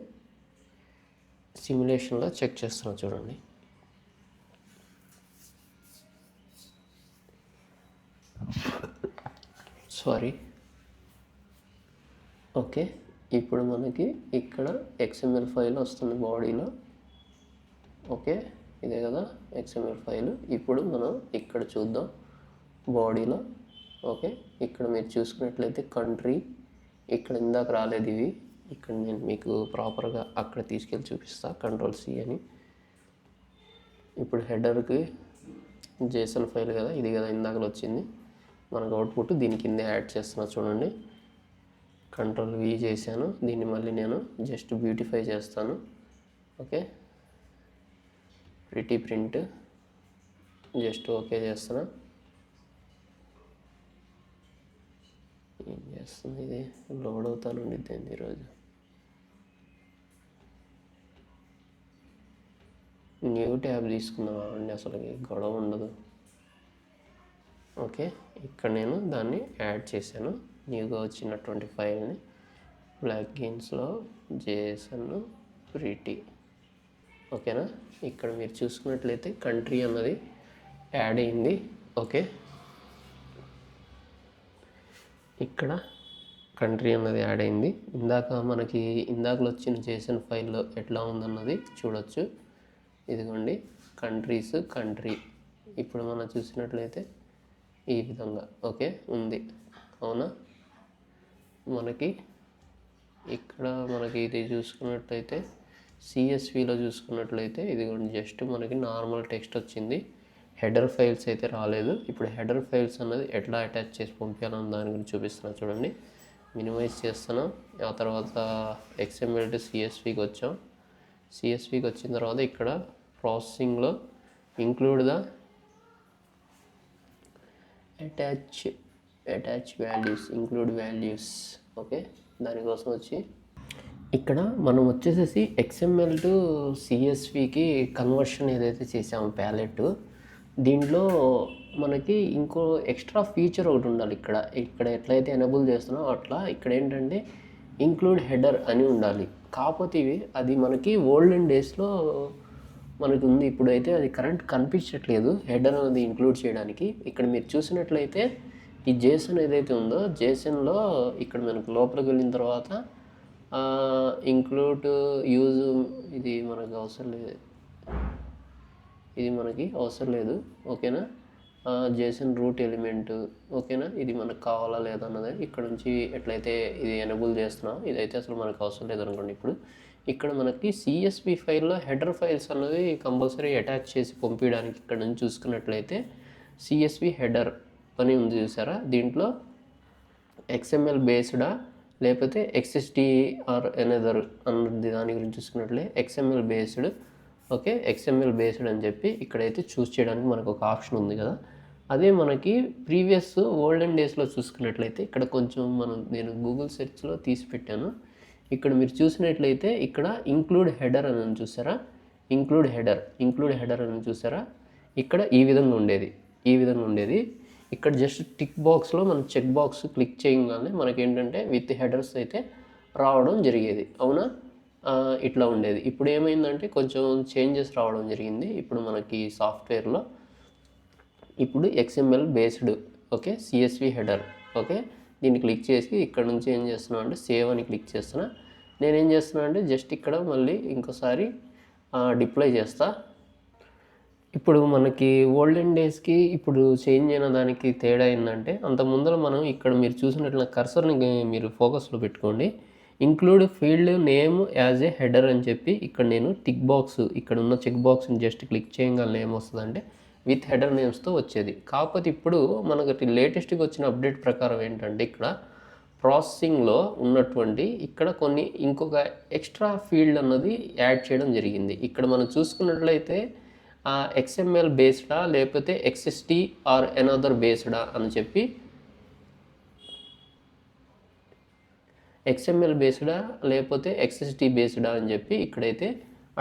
సిమ్యులేషన్లో చెక్ చేస్తున్నాను. చూడండి, సారీ. ఓకే, ఇప్పుడు మనకి ఇక్కడ XML ఫైల్ వస్తుంది బాడీలో. ఓకే, ఇదే కదా XML ఫైల్. ఇప్పుడు మనం ఇక్కడ చూద్దాం బాడీలో. ఓకే, ఇక్కడ మీరు చూసుకున్నట్లయితే కంట్రీ ఇక్కడ ఇందాక రాలేదు ఇవి. ఇక్కడ నేను మీకు ప్రాపర్గా అక్కడ తీసుకెళ్ళి చూపిస్తా, Ctrl+C అని. ఇప్పుడు హెడర్కి JSON ఫైల్ కదా, ఇది కదా ఇందాకలో వచ్చింది మనకు అవుట్పుట్. దీని కింద యాడ్ చేస్తున్నా చూడండి. Ctrl+V చేశాను. దీన్ని మళ్ళీ నేను జస్ట్ బ్యూటిఫై చేస్తాను. Okay, pretty print just okay చేస్తున్నా. ఏం చేస్తుంది ఇది, లోడ్ అవుతాను ఉండిద్దండి ఈరోజు. న్యూ ట్యాబ్ తీసుకుందాం అండి, అసలు గొడవ ఉండదు. ఓకే, ఇక్కడ నేను దాన్ని యాడ్ చేశాను, న్యూగా వచ్చినటువంటి ఫైల్ని. ప్లగ్గిన్స్లో జేసన్ ప్రిటీ. ఓకేనా, ఇక్కడ మీరు చూసుకున్నట్లయితే కంట్రీ అన్నది యాడ్ అయింది. ఓకే, ఇక్కడ కంట్రీ అన్నది యాడ్ అయింది. మనకి ఇందాకలో వచ్చిన జేసన్ ఫైల్లో ఎట్లా ఉందన్నది చూడొచ్చు. ఇదిగోండి కంట్రీస్, కంట్రీ. ఇప్పుడు మనం చూసినట్లయితే ఈ విధంగా ఓకే ఉంది, అవునా. మనకి ఇక్కడ మనకి ఇది చూసుకున్నట్లయితే సిఎస్విలో చూసుకున్నట్లయితే ఇదిగోండి జస్ట్ మనకి నార్మల్ టెక్స్ట్ వచ్చింది, హెడర్ ఫైల్స్ అయితే రాలేదు. ఇప్పుడు హెడర్ ఫైల్స్ అన్నది ఎట్లా అటాచ్ చేసి పంపించాలని దాని గురించి చూపిస్తున్నా చూడండి. మినిమైజ్ చేస్తున్నాం, ఆ తర్వాత XML టు CSVకి వచ్చాం. CSVకి వచ్చిన తర్వాత ఇక్కడ ప్రాసెసింగ్లో include the attach values, include values. Okay, దానికోసం వచ్చి ఇక్కడ మనం వచ్చేసేసి XML టు CSVకి కన్వర్షన్ ఏదైతే చేసామో ప్యాలెట్, దీంట్లో మనకి ఇంకో ఎక్స్ట్రా ఫీచర్ ఒకటి ఉండాలి. ఇక్కడ ఎట్లయితే ఎనేబుల్ చేస్తున్నామో అట్లా ఇక్కడ ఏంటంటే ఇంక్లూడ్ హెడర్ అని ఉండాలి. కాకపోతే అది మనకి ఓల్డెన్ డేస్లో మనకి ఉంది, ఇప్పుడైతే అది కరెంట్ కనిపించట్లేదు హెడర్ అనేది ఇంక్లూడ్ చేయడానికి. ఇక్కడ మీరు చూసినట్లయితే ఈ జేసన్ ఏదైతే ఉందో జేసన్లో ఇక్కడ మనకు లోపలికి వెళ్ళిన తర్వాత ఇంక్లూడ్ యూజ్, ఇది మనకు అవసరం లేదు, ఇది మనకి అవసరం లేదు. ఓకేనా, జేసన్ రూట్ ఎలిమెంట్. ఓకేనా, ఇది మనకు కావాలా లేదా అన్నది ఇక్కడ నుంచి ఎట్లయితే ఇది ఎనేబుల్ చేస్తున్నాం, ఇదైతే అసలు మనకు అవసరం లేదనుకోండి. ఇప్పుడు ఇక్కడ మనకి CSV ఫైల్లో హెడర్ ఫైల్స్ అన్నది కంపల్సరీ అటాచ్ చేసి పంపించడానికి ఇక్కడ నుంచి చూసుకున్నట్లయితే CSV హెడర్ అని ఉంది చూసారా, దీంట్లో XML బేస్డా లేకపోతే XST ఆర్ ఎనదర్ అన్నది దాని గురించి చూసుకున్నట్లే XML based. Okay, XML based అని చెప్పి ఇక్కడైతే చూస్ చేయడానికి మనకు ఒక ఆప్షన్ ఉంది కదా. అదే మనకి ప్రీవియస్ ఓల్డెన్ డేస్లో చూసుకున్నట్లయితే ఇక్కడ కొంచెం నేను గూగుల్ సెర్చ్లో తీసి పెట్టాను. ఇక్కడ మీరు చూసినట్లయితే ఇక్కడ ఇంక్లూడ్ హెడర్ అని చూసారా, ఇంక్లూడ్ హెడర్ అని చూసారా, ఇక్కడ ఈ విధంగా ఉండేది. ఇక్కడ జస్ట్ టిక్ బాక్స్లో మనం చెక్ బాక్స్ క్లిక్ చేయగానే మనకేంటంటే విత్ హెడర్స్ అయితే రావడం జరిగేది, అవునా. ఇట్లా ఉండేది. ఇప్పుడు ఏమైందంటే కొంచెం చేంజెస్ రావడం జరిగింది. ఇప్పుడు మనకి సాఫ్ట్వేర్లో ఇప్పుడు XML based okay CSV header. Okay, దీన్ని క్లిక్ చేసి ఇక్కడ నుంచి ఏం చేస్తున్నా అంటే సేవ్ అని క్లిక్ చేస్తున్నా. నేనేం చేస్తున్నా అంటే జస్ట్ ఇక్కడ మళ్ళీ ఇంకోసారి డిప్లాయ్ చేస్తా. ఇప్పుడు మనకి ఓల్డెన్ డేస్కి ఇప్పుడు చేంజ్ అయిన దానికి తేడా ఏంటంటే అంత ముందర మనం ఇక్కడ మీరు చూసినట్ల కర్సర్ని మీరు ఫోకస్లో పెట్టుకోండి. Include field name as a header అని చెప్పి ఇక్కడ నేను టిక్ బాక్స్ ఇక్కడ ఉన్న చెక్ బాక్స్ని జస్ట్ క్లిక్ చేయగానే ఏమొస్తుందంటే విత్ హెడర్ నేమ్స్తో వచ్చేది. కాకపోతే ఇప్పుడు మనకి లేటెస్ట్గా వచ్చిన అప్డేట్ ప్రకారం ఏంటంటే ఇక్కడ ప్రాసెసింగ్లో ఉన్నటువంటి ఇక్కడ కొన్ని ఇంకొక ఎక్స్ట్రా ఫీల్డ్ అన్నది యాడ్ చేయడం జరిగింది. ఇక్కడ మనం చూసుకున్నట్లయితే XML బేస్డా లేకపోతే XST ఆర్ ఎనదర్ బేస్డా అని చెప్పి XML బేస్డా లేకపోతే XST బేస్డా అని చెప్పి ఇక్కడైతే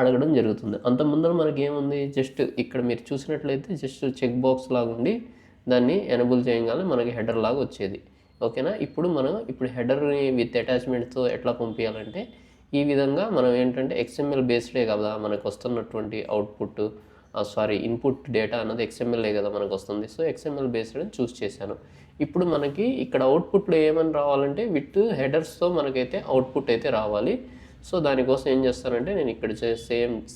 అడగడం జరుగుతుంది. అంత ముందర మనకి ఏముంది, జస్ట్ ఇక్కడ మీరు చూసినట్లయితే జస్ట్ చెక్ బాక్స్ లాగా ఉండి దాన్ని ఎనేబుల్ చేయగానే మనకి హెడర్ లాగా వచ్చేది. ఓకేనా, ఇప్పుడు హెడర్ని విత్ అటాచ్మెంట్తో ఎట్లా పంపించాలంటే ఈ విధంగా మనం ఏంటంటే XML బేస్డే కదా మనకు వస్తున్నటువంటి అవుట్పుట్ ఇన్పుట్ డేటా అన్నది XMLే కదా మనకు వస్తుంది. సో XML బేస్డ్ అని చూస్ చేశాను. ఇప్పుడు మనకి ఇక్కడ అవుట్పుట్లో ఏమని రావాలంటే విత్ హెడర్స్తో మనకైతే అవుట్పుట్ అయితే రావాలి. సో దానికోసం ఏం చేస్తానంటే నేను ఇక్కడ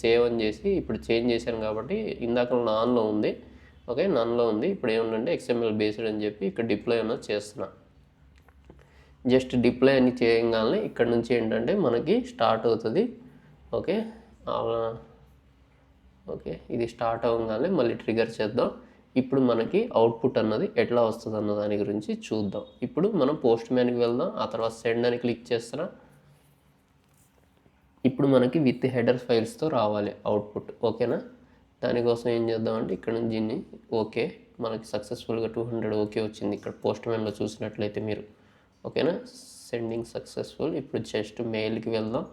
సేవ్ అని చేసి ఇప్పుడు చేంజ్ చేశాను కాబట్టి ఇందాక నాన్లో ఉంది. ఓకే, నాన్లో ఉంది. ఇప్పుడు ఏముందంటే XML బేస్డ్ అని చెప్పి ఇక్కడ డిప్లాయ్ అన్నది చేస్తున్నా. జస్ట్ డిప్లాయ్ అని చేయగానే ఇక్కడ నుంచి ఏంటంటే మనకి స్టార్ట్ అవుతుంది. ఓకే, ఇది స్టార్ట్ అవ్వగానే మళ్ళీ ట్రిగర్ చేద్దాం. ఇప్పుడు మనకి అవుట్పుట్ అన్నది ఎట్లా వస్తుంది అన్న దాని గురించి చూద్దాం. ఇప్పుడు మనం పోస్ట్ మ్యాన్కి వెళ్దాం, ఆ తర్వాత సెండ్ అని క్లిక్ చేస్తున్నా. ఇప్పుడు మనకి విత్ హెడర్ ఫైల్స్తో రావాలి అవుట్పుట్. ఓకేనా, దానికోసం ఏం చేద్దామంటే ఇక్కడ నుంచి దీన్ని ఓకే, మనకి సక్సెస్ఫుల్గా 200 ఓకే వచ్చింది. ఇక్కడ పోస్ట్ మ్యాన్లో చూసినట్లయితే మీరు ఓకేనా, సెండింగ్ సక్సెస్ఫుల్. ఇప్పుడు జస్ట్ మెయిల్కి వెళ్దాం.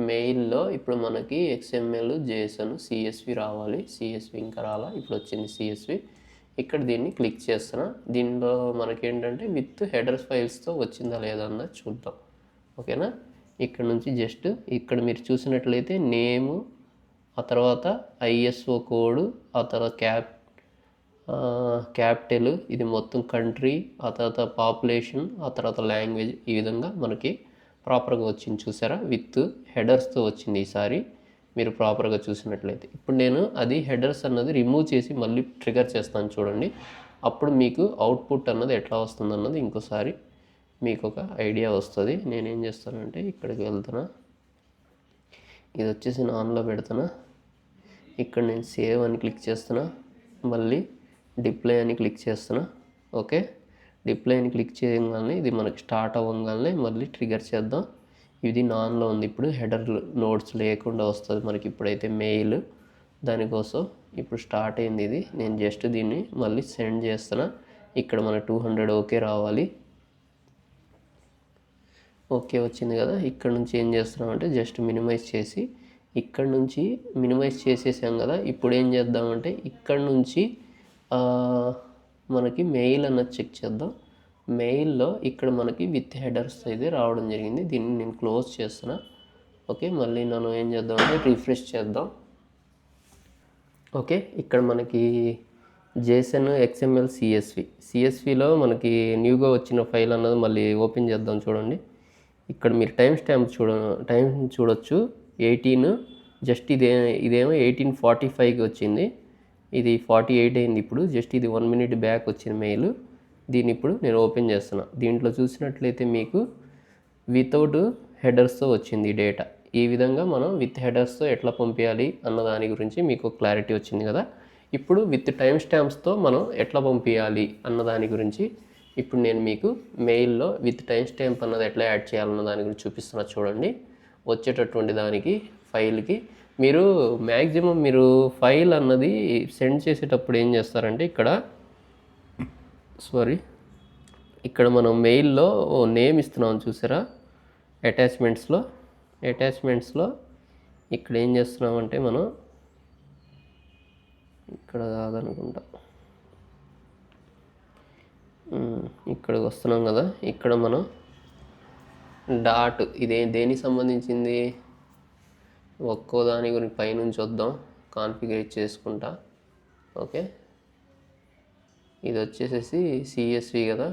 మెయిల్లో ఇప్పుడు మనకి XML, JSON, CSV రావాలి. CSV ఇంకా రాలా, ఇప్పుడు వచ్చింది CSV. ఇక్కడ దీన్ని క్లిక్ చేస్తున్నా. దీనిలో మనకేంటంటే విత్ హెడర్స్ ఫైల్స్తో వచ్చిందా లేదా అన్నది చూద్దాం. ఓకేనా, ఇక్కడ నుంచి జస్ట్ ఇక్కడ మీరు చూసినట్లయితే నేము, ఆ తర్వాత ISO కోడ్, ఆ తర్వాత క్యాపిటల్, ఇది మొత్తం కంట్రీ, ఆ తర్వాత పాపులేషన్, ఆ తర్వాత లాంగ్వేజ్, ఈ విధంగా మనకి ప్రాపర్గా వచ్చింది. చూసారా, విత్ హెడర్స్తో వచ్చింది ఈసారి మీరు ప్రాపర్గా చూసినట్లయితే. ఇప్పుడు నేను అది హెడర్స్ అన్నది రిమూవ్ చేసి మళ్ళీ ట్రిగర్ చేస్తాను చూడండి. అప్పుడు మీకు అవుట్పుట్ అన్నది ఎట్లా వస్తుంది అన్నది ఇంకోసారి మీకు ఒక ఐడియా వస్తుంది. నేనేం చేస్తానంటే ఇక్కడికి వెళ్తున్నా, ఇది వచ్చేసి ఆన్లో పెడుతున్నా. ఇక్కడ నేను సేవ్ అని క్లిక్ చేస్తున్నా, మళ్ళీ డిప్లే అని క్లిక్ చేస్తున్నా. ఓకే, డిప్లే అని క్లిక్ చేయగానే ఇది మనకి స్టార్ట్ అవ్వగానే మళ్ళీ ట్రిగర్ చేద్దాం. ఇది నాన్లో ఉంది. ఇప్పుడు హెడర్ నోట్స్ లేకుండా వస్తుంది మనకి ఇప్పుడైతే మెయిల్. దానికోసం ఇప్పుడు స్టార్ట్ అయింది ఇది. నేను జస్ట్ దీన్ని మళ్ళీ సెండ్ చేస్తున్నా. ఇక్కడ మన 200 ఓకే రావాలి. ఓకే వచ్చింది కదా. ఇక్కడ నుంచి ఏం చేస్తున్నామంటే జస్ట్ మినిమైజ్ చేసి, ఇక్కడ నుంచి మినిమైజ్ చేసేసాం కదా. ఇప్పుడు ఏం చేద్దామంటే ఇక్కడ నుంచి మనకి మెయిల్ అన్నది చెక్ చేద్దాం. మెయిల్లో ఇక్కడ మనకి విత్ హెడర్స్ అయితే రావడం జరిగింది. దీన్ని నేను క్లోజ్ చేస్తున్నా. ఓకే, మళ్ళీ మనం ఏం చేద్దామంటే రిఫ్రెష్ చేద్దాం. ఓకే, ఇక్కడ మనకి JSON, XML, CSVలో మనకి న్యూగా వచ్చిన ఫైల్ అన్నది మళ్ళీ ఓపెన్ చేద్దాం చూడండి. ఇక్కడ మీరు టైం చూడొచ్చు 18, జస్ట్ ఇదేమో 18:45కి వచ్చింది. ఇది 48 అయింది ఇప్పుడు. జస్ట్ ఇది 1 minute బ్యాక్ వచ్చిన మెయిల్. దీన్ని ఇప్పుడు నేను ఓపెన్ చేస్తున్నా. దీంట్లో చూసినట్లయితే మీకు వితౌట్ హెడర్స్తో వచ్చింది డేటా. ఈ విధంగా మనం విత్ హెడర్స్తో ఎట్లా పంపించాలి అన్న దాని గురించి మీకు క్లారిటీ వచ్చింది కదా. ఇప్పుడు విత్ టైం స్టాంప్స్తో మనం ఎట్లా పంపించాలి అన్న దాని గురించి ఇప్పుడు నేను మీకు మెయిల్లో విత్ టైం స్టాంప్ అన్నది ఎట్లా యాడ్ చేయాలన్న దాని గురించి చూపిస్తున్నా చూడండి. వచ్చేటటువంటి దానికి ఫైల్కి మీరు మ్యాక్సిమం మీరు ఫైల్ అన్నది సెండ్ చేసేటప్పుడు ఏం చేస్తారంటే ఇక్కడ మనం మెయిల్లో నేమ్ ఇస్తున్నాం చూసారా, అటాచ్మెంట్స్లో ఇక్కడ ఏం చేస్తున్నామంటే మనం ఇక్కడ కాదనుకుంటా, ఇక్కడికి వస్తున్నాం కదా. ఇక్కడ మనం డాట్, ఇదే దేనికి సంబంధించింది, ఒక్కో దాని గురించి పైనుంచి వద్దాం, కాన్ఫిగర్ చేసుకుంటా. ఓకే, ఇది వచ్చేసేసి CSV కదా.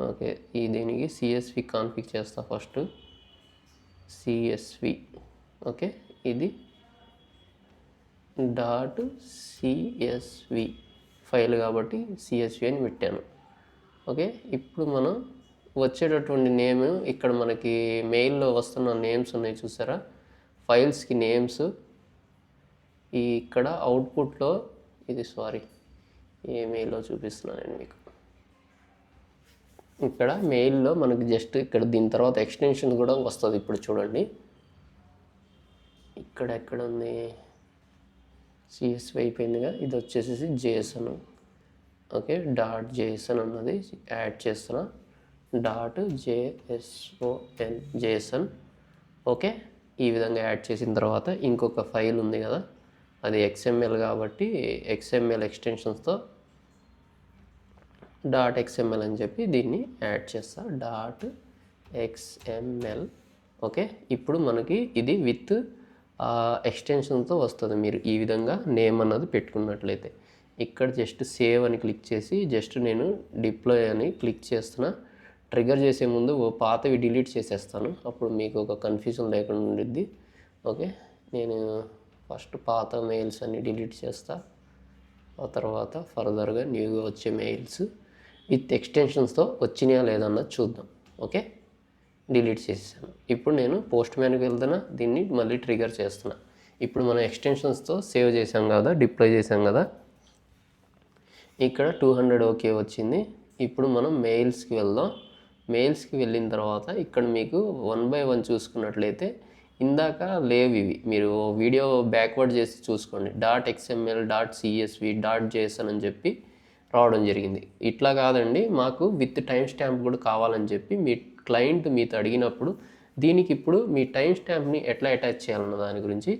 ఓకే, ఈ దీనికి CSV కాన్ఫిగర్ చేస్తా ఫస్ట్. CSV ఓకే, ఇది .csv ఫైల్ కాబట్టి CSV అని పెట్టాను. ఓకే, ఇప్పుడు మనం వచ్చేటటువంటి నేమ్ ఇక్కడ మనకి మెయిల్లో వస్తున్న నేమ్స్ ఉన్నాయి చూసారా, ఫైల్స్కి నేమ్స్. ఇక్కడ అవుట్పుట్లో ఇది ఏ మెయిల్లో చూపిస్తున్నాను నేను మీకు. ఇక్కడ మెయిల్లో మనకి జస్ట్ ఇక్కడ దీని తర్వాత ఎక్స్టెన్షన్ కూడా వస్తుంది. ఇప్పుడు చూడండి, ఇక్కడ ఎక్కడ ఉంది, CSV అయిపోయిందిగా. ఇది వచ్చేసేసి JSON. ఓకే, .json అన్నది యాడ్ చేస్తున్నా. .json ఓకే, ఈ విధంగా యాడ్ చేసిన తర్వాత ఇంకొక ఫైల్ ఉంది కదా, అది XML కాబట్టి XML ఎక్స్టెన్షన్స్తో .xml అని చెప్పి దీన్ని యాడ్ చేస్తా. .xml ఓకే, ఇప్పుడు మనకి ఇది విత్ ఎక్స్టెన్షన్తో వస్తుంది. మీరు ఈ విధంగా నేమ్ అన్నది పెట్టుకున్నట్లయితే ఇక్కడ జస్ట్ సేవ్ అని క్లిక్ చేసి జస్ట్ నేను డిప్లాయ్ అని క్లిక్ చేస్తున్నా. ట్రిగర్ చేసే ముందు పాతవి డిలీట్ చేసేస్తాను, అప్పుడు మీకు ఒక కన్ఫ్యూజన్ లేకుండా ఉండిద్ది. ఓకే, నేను ఫస్ట్ పాత మెయిల్స్ అన్ని డిలీట్ చేస్తా. ఆ తర్వాత ఫర్దర్గా న్యూగా వచ్చే మెయిల్స్ విత్ ఎక్స్టెన్షన్స్తో వచ్చినాయా లేదన్నది చూద్దాం. ఓకే, డిలీట్ చేసేసాను. ఇప్పుడు నేను పోస్ట్ మ్యాన్కి వెళ్తున్నా, దీన్ని మళ్ళీ ట్రిగర్ చేస్తున్నా. ఇప్పుడు మనం ఎక్స్టెన్షన్స్తో సేవ్ చేసాం కదా, డిప్లాయ్ చేసాం కదా. ఇక్కడ 200 ఓకే వచ్చింది. ఇప్పుడు మనం మెయిల్స్కి వెళ్దాం. మెయిల్స్కి వెళ్ళిన తర్వాత ఇక్కడ మీకు 1 by 1 చూసుకున్నట్లయితే ఇందాక లేవు ఇవి. మీరు వీడియో బ్యాక్వర్డ్ చేసి చూసుకోండి. .xml .csv .json అని చెప్పి రావడం జరిగింది. ఇట్లా కాదండి, మాకు విత్ టైం స్టాంప్ కూడా కావాలని చెప్పి మీ క్లయింట్ మీతో అడిగినప్పుడు దీనికి ఇప్పుడు మీ టైం స్టాంప్ని ఎట్లా అటాచ్ చేయాలన్న దాని గురించి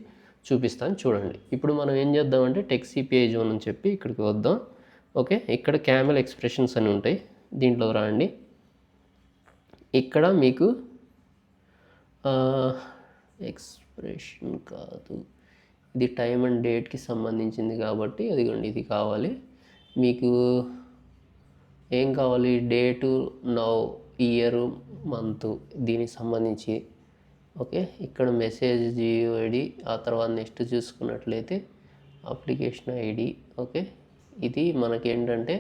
చూపిస్తాను చూడండి. ఇప్పుడు మనం ఏం చేద్దామంటే టెక్సీ పేజ్ వన్ అని చెప్పి ఇక్కడికి వద్దాం. ఓకే, ఇక్కడ క్యామెల్ ఎక్స్ప్రెషన్స్ అని ఉంటాయి, దీంట్లో రండి. ఇక్కడ మీకు ఎక్స్ప్రెషన్ కాదు, ఇది టైం అండ్ డేట్కి సంబంధించింది కాబట్టి అదిగోండి ఇది కావాలి. మీకు ఏం కావాలి, డేటు, నౌ, ఇయర్, మంత్, దీనికి సంబంధించి. ఓకే, ఇక్కడ మెసేజ్ జిఓఐడి, ఆ తర్వాత నెక్స్ట్ చూసుకున్నట్లయితే అప్లికేషన్ ఐడి. ఓకే, ఇది మనకేంటంటే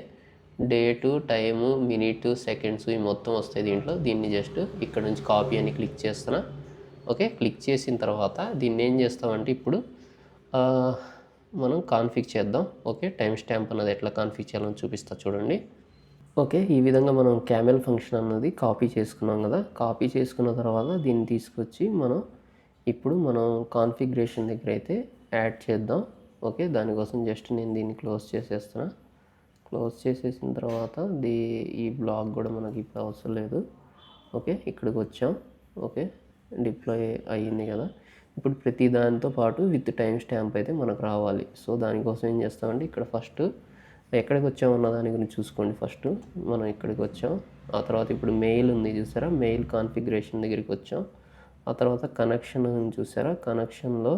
డేటు, టైము, మినిట్, సెకండ్స్ ఇవి మొత్తం వస్తాయి దీంట్లో. దీన్ని జస్ట్ ఇక్కడ నుంచి కాపీ అని క్లిక్ చేస్తున్నా. ఓకే, క్లిక్ చేసిన తర్వాత దీన్ని ఏం చేస్తామంటే ఇప్పుడు మనం కాన్ఫిగ్ చేద్దాం. ఓకే, టైం స్టాంప్ అన్నది ఎట్లా కాన్ఫిగ్ చేయాలని చూపిస్తా చూడండి. ఓకే, ఈ విధంగా మనం క్యామెల్ ఫంక్షన్ అన్నది కాపీ చేసుకున్నాం కదా. కాపీ చేసుకున్న తర్వాత దీన్ని తీసుకొచ్చి ఇప్పుడు మనం కాన్ఫిగరేషన్ దగ్గర అయితే యాడ్ చేద్దాం. ఓకే, దానికోసం జస్ట్ నేను దీన్ని క్లోజ్ చేసేస్తున్నా. క్లోజ్ చేసేసిన తర్వాత ఈ బ్లాక్ కూడా మనకి ఇప్పుడు అవసరం లేదు. ఓకే, ఇక్కడికి వచ్చాం. ఓకే, డిప్లాయ్ అయ్యింది కదా. ఇప్పుడు ప్రతి దానితో పాటు విత్ టైం స్టాంప్ అయితే మనకు రావాలి. సో దానికోసం ఏం చేస్తామంటే ఇక్కడ ఫస్ట్ ఎక్కడికి వచ్చామన్న దాని గురించి చూసుకోండి. ఫస్ట్ మనం ఇక్కడికి వచ్చాం. ఆ తర్వాత ఇప్పుడు మెయిల్ ఉంది చూసారా, మెయిల్ కాన్ఫిగరేషన్ దగ్గరికి వచ్చాం. ఆ తర్వాత కనెక్షన్ చూసారా, కనెక్షన్లో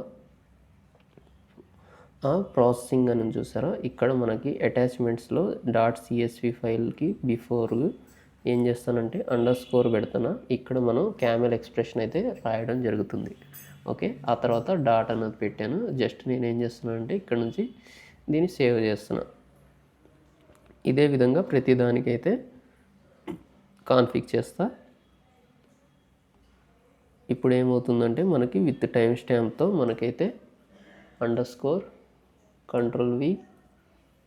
ప్రాసెసింగ్ అని చూసారా, ఇక్కడ మనకి అటాచ్మెంట్స్లో .csv ఫైల్కి బిఫోర్ ఏం చేస్తానంటే _ పెడుతున్నా. ఇక్కడ మనం క్యామెల్ ఎక్స్ప్రెషన్ అయితే రాయడం జరుగుతుంది. ఓకే, ఆ తర్వాత డాట్ అన్నది పెట్టాను. జస్ట్ నేను ఏం చేస్తున్నానంటే ఇక్కడ నుంచి దీన్ని సేవ్ చేస్తున్నా. ఇదే విధంగా ప్రతిదానికైతే కాన్ఫిగ్ చేస్తా. ఇప్పుడు ఏమవుతుందంటే మనకి విత్ టైం స్టాంప్తో మనకైతే _ Ctrl+V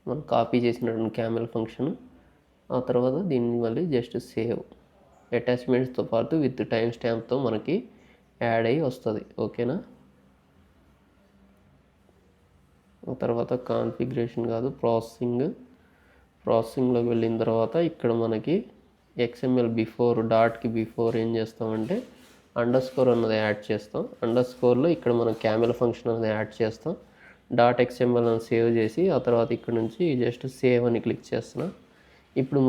మనం కాపీ చేసినటువంటి క్యామెల్ ఫంక్షన్. ఆ తర్వాత దీన్ని మళ్ళీ జస్ట్ సేవ్, అటాచ్మెంట్స్తో పాటు విత్ టైం స్టాంప్తో మనకి యాడ్ అయ్యి వస్తుంది. ఓకేనా, ఆ తర్వాత కాన్ఫిగరేషన్ కాదు ప్రాసెసింగ్లోకి వెళ్ళిన తర్వాత ఇక్కడ మనకి XML బిఫోర్, డాట్కి బిఫోర్ ఏం చేస్తామంటే _ అన్నది యాడ్ చేస్తాం. _ ఇక్కడ మనం క్యామెల్ ఫంక్షన్ అనేది యాడ్ చేస్తాం. .xml అని సేవ్ చేసి ఆ తర్వాత ఇక్కడ నుంచి జస్ట్ సేవ్ అని క్లిక్ చేస్తున్నా. ఇప్పుడు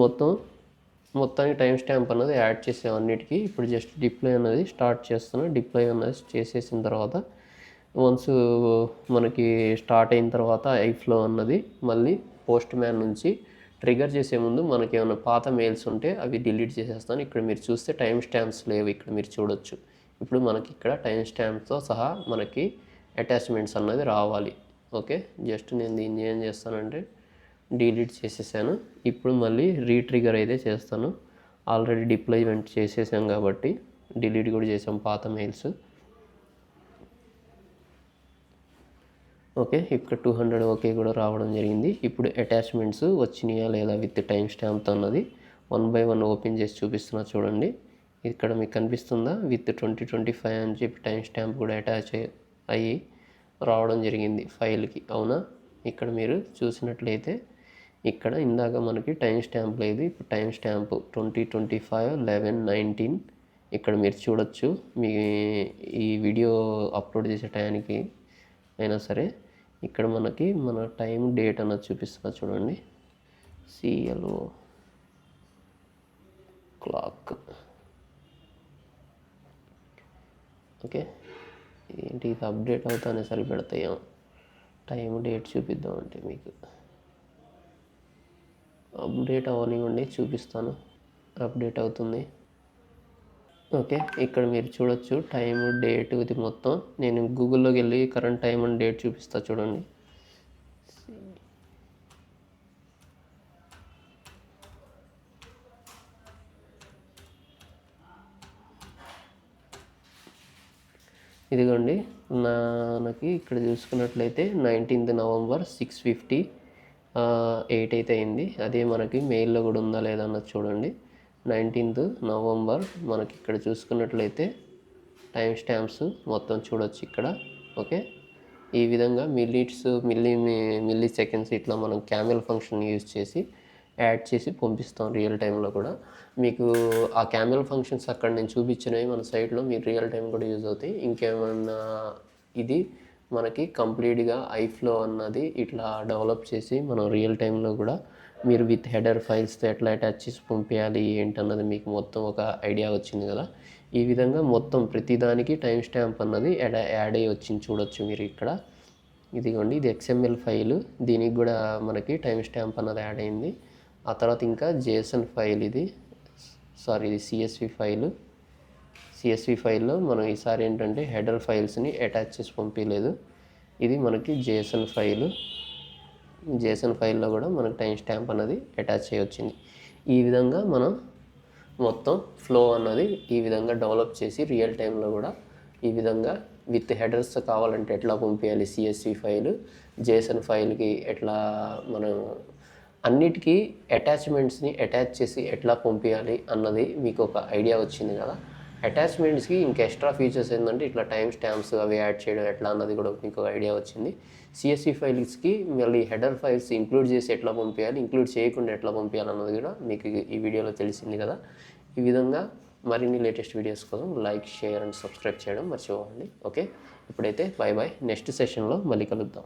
మొత్తానికి టైం స్టాంప్ అన్నది యాడ్ చేసాం అన్నిటికీ. ఇప్పుడు జస్ట్ డిప్లాయ్ అన్నది స్టార్ట్ చేస్తున్నా. డిప్లాయ్ అన్నది చేసేసిన తర్వాత వన్స్ మనకి స్టార్ట్ అయిన తర్వాత ఐఫ్లో అన్నది మళ్ళీ పోస్ట్ మ్యాన్ నుంచి ట్రిగర్ చేసే ముందు మనకి ఏమైనా పాత మెయిల్స్ ఉంటే అవి డిలీట్ చేసేస్తాను. ఇక్కడ మీరు చూస్తే టైం స్టాంప్స్ లేవు, ఇక్కడ మీరు చూడొచ్చు. ఇప్పుడు మనకి ఇక్కడ టైం స్టాంప్తో సహా మనకి అటాచ్మెంట్స్ అన్నది రావాలి. ఓకే, జస్ట్ నేను దీన్ని ఏం చేస్తానంటే డిలీట్ చేసేసాను. ఇప్పుడు మళ్ళీ రీట్రిగర్ అయితే చేస్తాను. ఆల్రెడీ డిప్లాయ్మెంట్ చేసేసాం కాబట్టి డిలీట్ కూడా చేసాం పాత మెయిల్స్. ఓకే, ఇక్కడ 200 ఓకే కూడా రావడం జరిగింది. ఇప్పుడు అటాచ్మెంట్స్ వచ్చినాయా లేదా విత్ టైం స్టాంప్తో అన్నది 1 by 1 ఓపెన్ చేసి చూపిస్తున్నా చూడండి. ఇక్కడ మీకు కనిపిస్తుందా, విత్ 2025 అని చెప్పి టైం స్టాంప్ కూడా అటాచ్ అయ్యి రావడం జరిగింది ఫైల్కి. అవునా, ఇక్కడ మీరు చూసినట్లయితే ఇక్కడ ఇందాక మనకి టైం స్టాంప్ లేదు, ఇప్పుడు టైం స్టాంప్ 2025/11/19 ఇక్కడ మీరు చూడొచ్చు. మీ ఈ వీడియో అప్లోడ్ చేసే టైంకి అయినా సరే ఇక్కడ మనకి మన టైం డేట్ అన్నది చూపిస్తున్నా చూడండి. CLO clock. ఓకే, ఏంటి ఇది అప్డేట్ అవుతానే సరిపెడతాయో. టైం డేట్ చూపిద్దామంటే మీకు అప్డేట్ అవనివ్వండి, చూపిస్తాను. అప్డేట్ అవుతుంది. ఓకే, ఇక్కడ మీరు చూడొచ్చు టైం డేట్ ఇది మొత్తం. నేను గూగుల్లోకి వెళ్ళి కరెంట్ టైం అండ్ డేట్ చూపిస్తా చూడండి. ఇదిగోండి, మనకి ఇక్కడ చూసుకున్నట్లయితే 19th November 6:58 అయితే అయింది. అదే మనకి మెయిల్లో కూడా ఉందా లేదా అన్నది చూడండి. 19th November మనకి ఇక్కడ చూసుకున్నట్లయితే టైం స్టాంప్స్ మొత్తం చూడొచ్చు ఇక్కడ. ఓకే, ఈ విధంగా మినిట్స్, మిల్లీ సెకండ్స్ ఇట్లా మనం క్యామెల్ ఫంక్షన్ యూజ్ చేసి యాడ్ చేసి పంపిస్తాం రియల్ టైంలో కూడా. మీకు ఆ క్యామెల్ ఫంక్షన్స్ అక్కడ నేను చూపించినవి మన సైట్లో మీరు రియల్ టైం కూడా యూజ్ అవుతాయి. ఇంకేమన్నా ఇది మనకి కంప్లీట్గా ఐఫ్లో అన్నది ఇట్లా డెవలప్ చేసి మనం రియల్ టైంలో కూడా మీరు విత్ హెడర్ ఫైల్స్తో ఎట్లా అటాచ్ చేసి పంపించాలి ఏంటన్నది మీకు మొత్తం ఒక ఐడియా వచ్చింది కదా. ఈ విధంగా మొత్తం ప్రతిదానికి టైం స్టాంప్ అన్నది యాడ్ అయ్యి వచ్చింది చూడొచ్చు మీరు ఇక్కడ. ఇదిగోండి, ఇది XML ఫైలు, దీనికి కూడా మనకి టైం స్టాంప్ అన్నది యాడ్ అయింది. ఆ తర్వాత ఇంకా JSON ఫైల్, ఇది CSV ఫైలు. CSV ఫైల్లో మనం ఈసారి ఏంటంటే హెడర్ ఫైల్స్ని అటాచ్ చేసి పంపించలేదు. ఇది మనకి JSON ఫైలు. JSON ఫైల్లో కూడా మనకు టైం స్టాంప్ అన్నది అటాచ్ అయ్యి వచ్చింది. ఈ విధంగా మనం మొత్తం ఫ్లో అన్నది ఈ విధంగా డెవలప్ చేసి రియల్ టైంలో కూడా ఈ విధంగా విత్ హెడర్స్ కావాలంటే ఎట్లా పంపించాలి, CSV ఫైలు, JSON ఫైల్కి ఎట్లా మనం అన్నిటికీ అటాచ్మెంట్స్ని అటాచ్ చేసి ఎట్లా పంపించాలి అన్నది మీకు ఒక ఐడియా వచ్చింది కదా. అటాచ్మెంట్స్కి ఇంకా ఎక్స్ట్రా ఫీచర్స్ ఏంటంటే ఇట్లా టైం స్టాంప్స్ అవి యాడ్ చేయడం ఎట్లా అన్నది కూడా మీకు ఒక ఐడియా వచ్చింది. CSV ఫైల్స్కి మళ్ళీ హెడర్ ఫైల్స్ ఇంక్లూడ్ చేసి ఎట్లా పంపించాలి, ఇంక్లూడ్ చేయకుండా ఎట్లా పంపించాలి అన్నది కూడా మీకు ఈ వీడియోలో తెలిసింది కదా. ఈ విధంగా మరిన్ని లేటెస్ట్ వీడియోస్ కోసం లైక్, షేర్ అండ్ సబ్స్క్రైబ్ చేయడం మర్చిపోకండి. ఓకే, ఇప్పుడైతే బాయ్ బాయ్. నెక్స్ట్ సెషన్లో మళ్ళీ కలుద్దాం.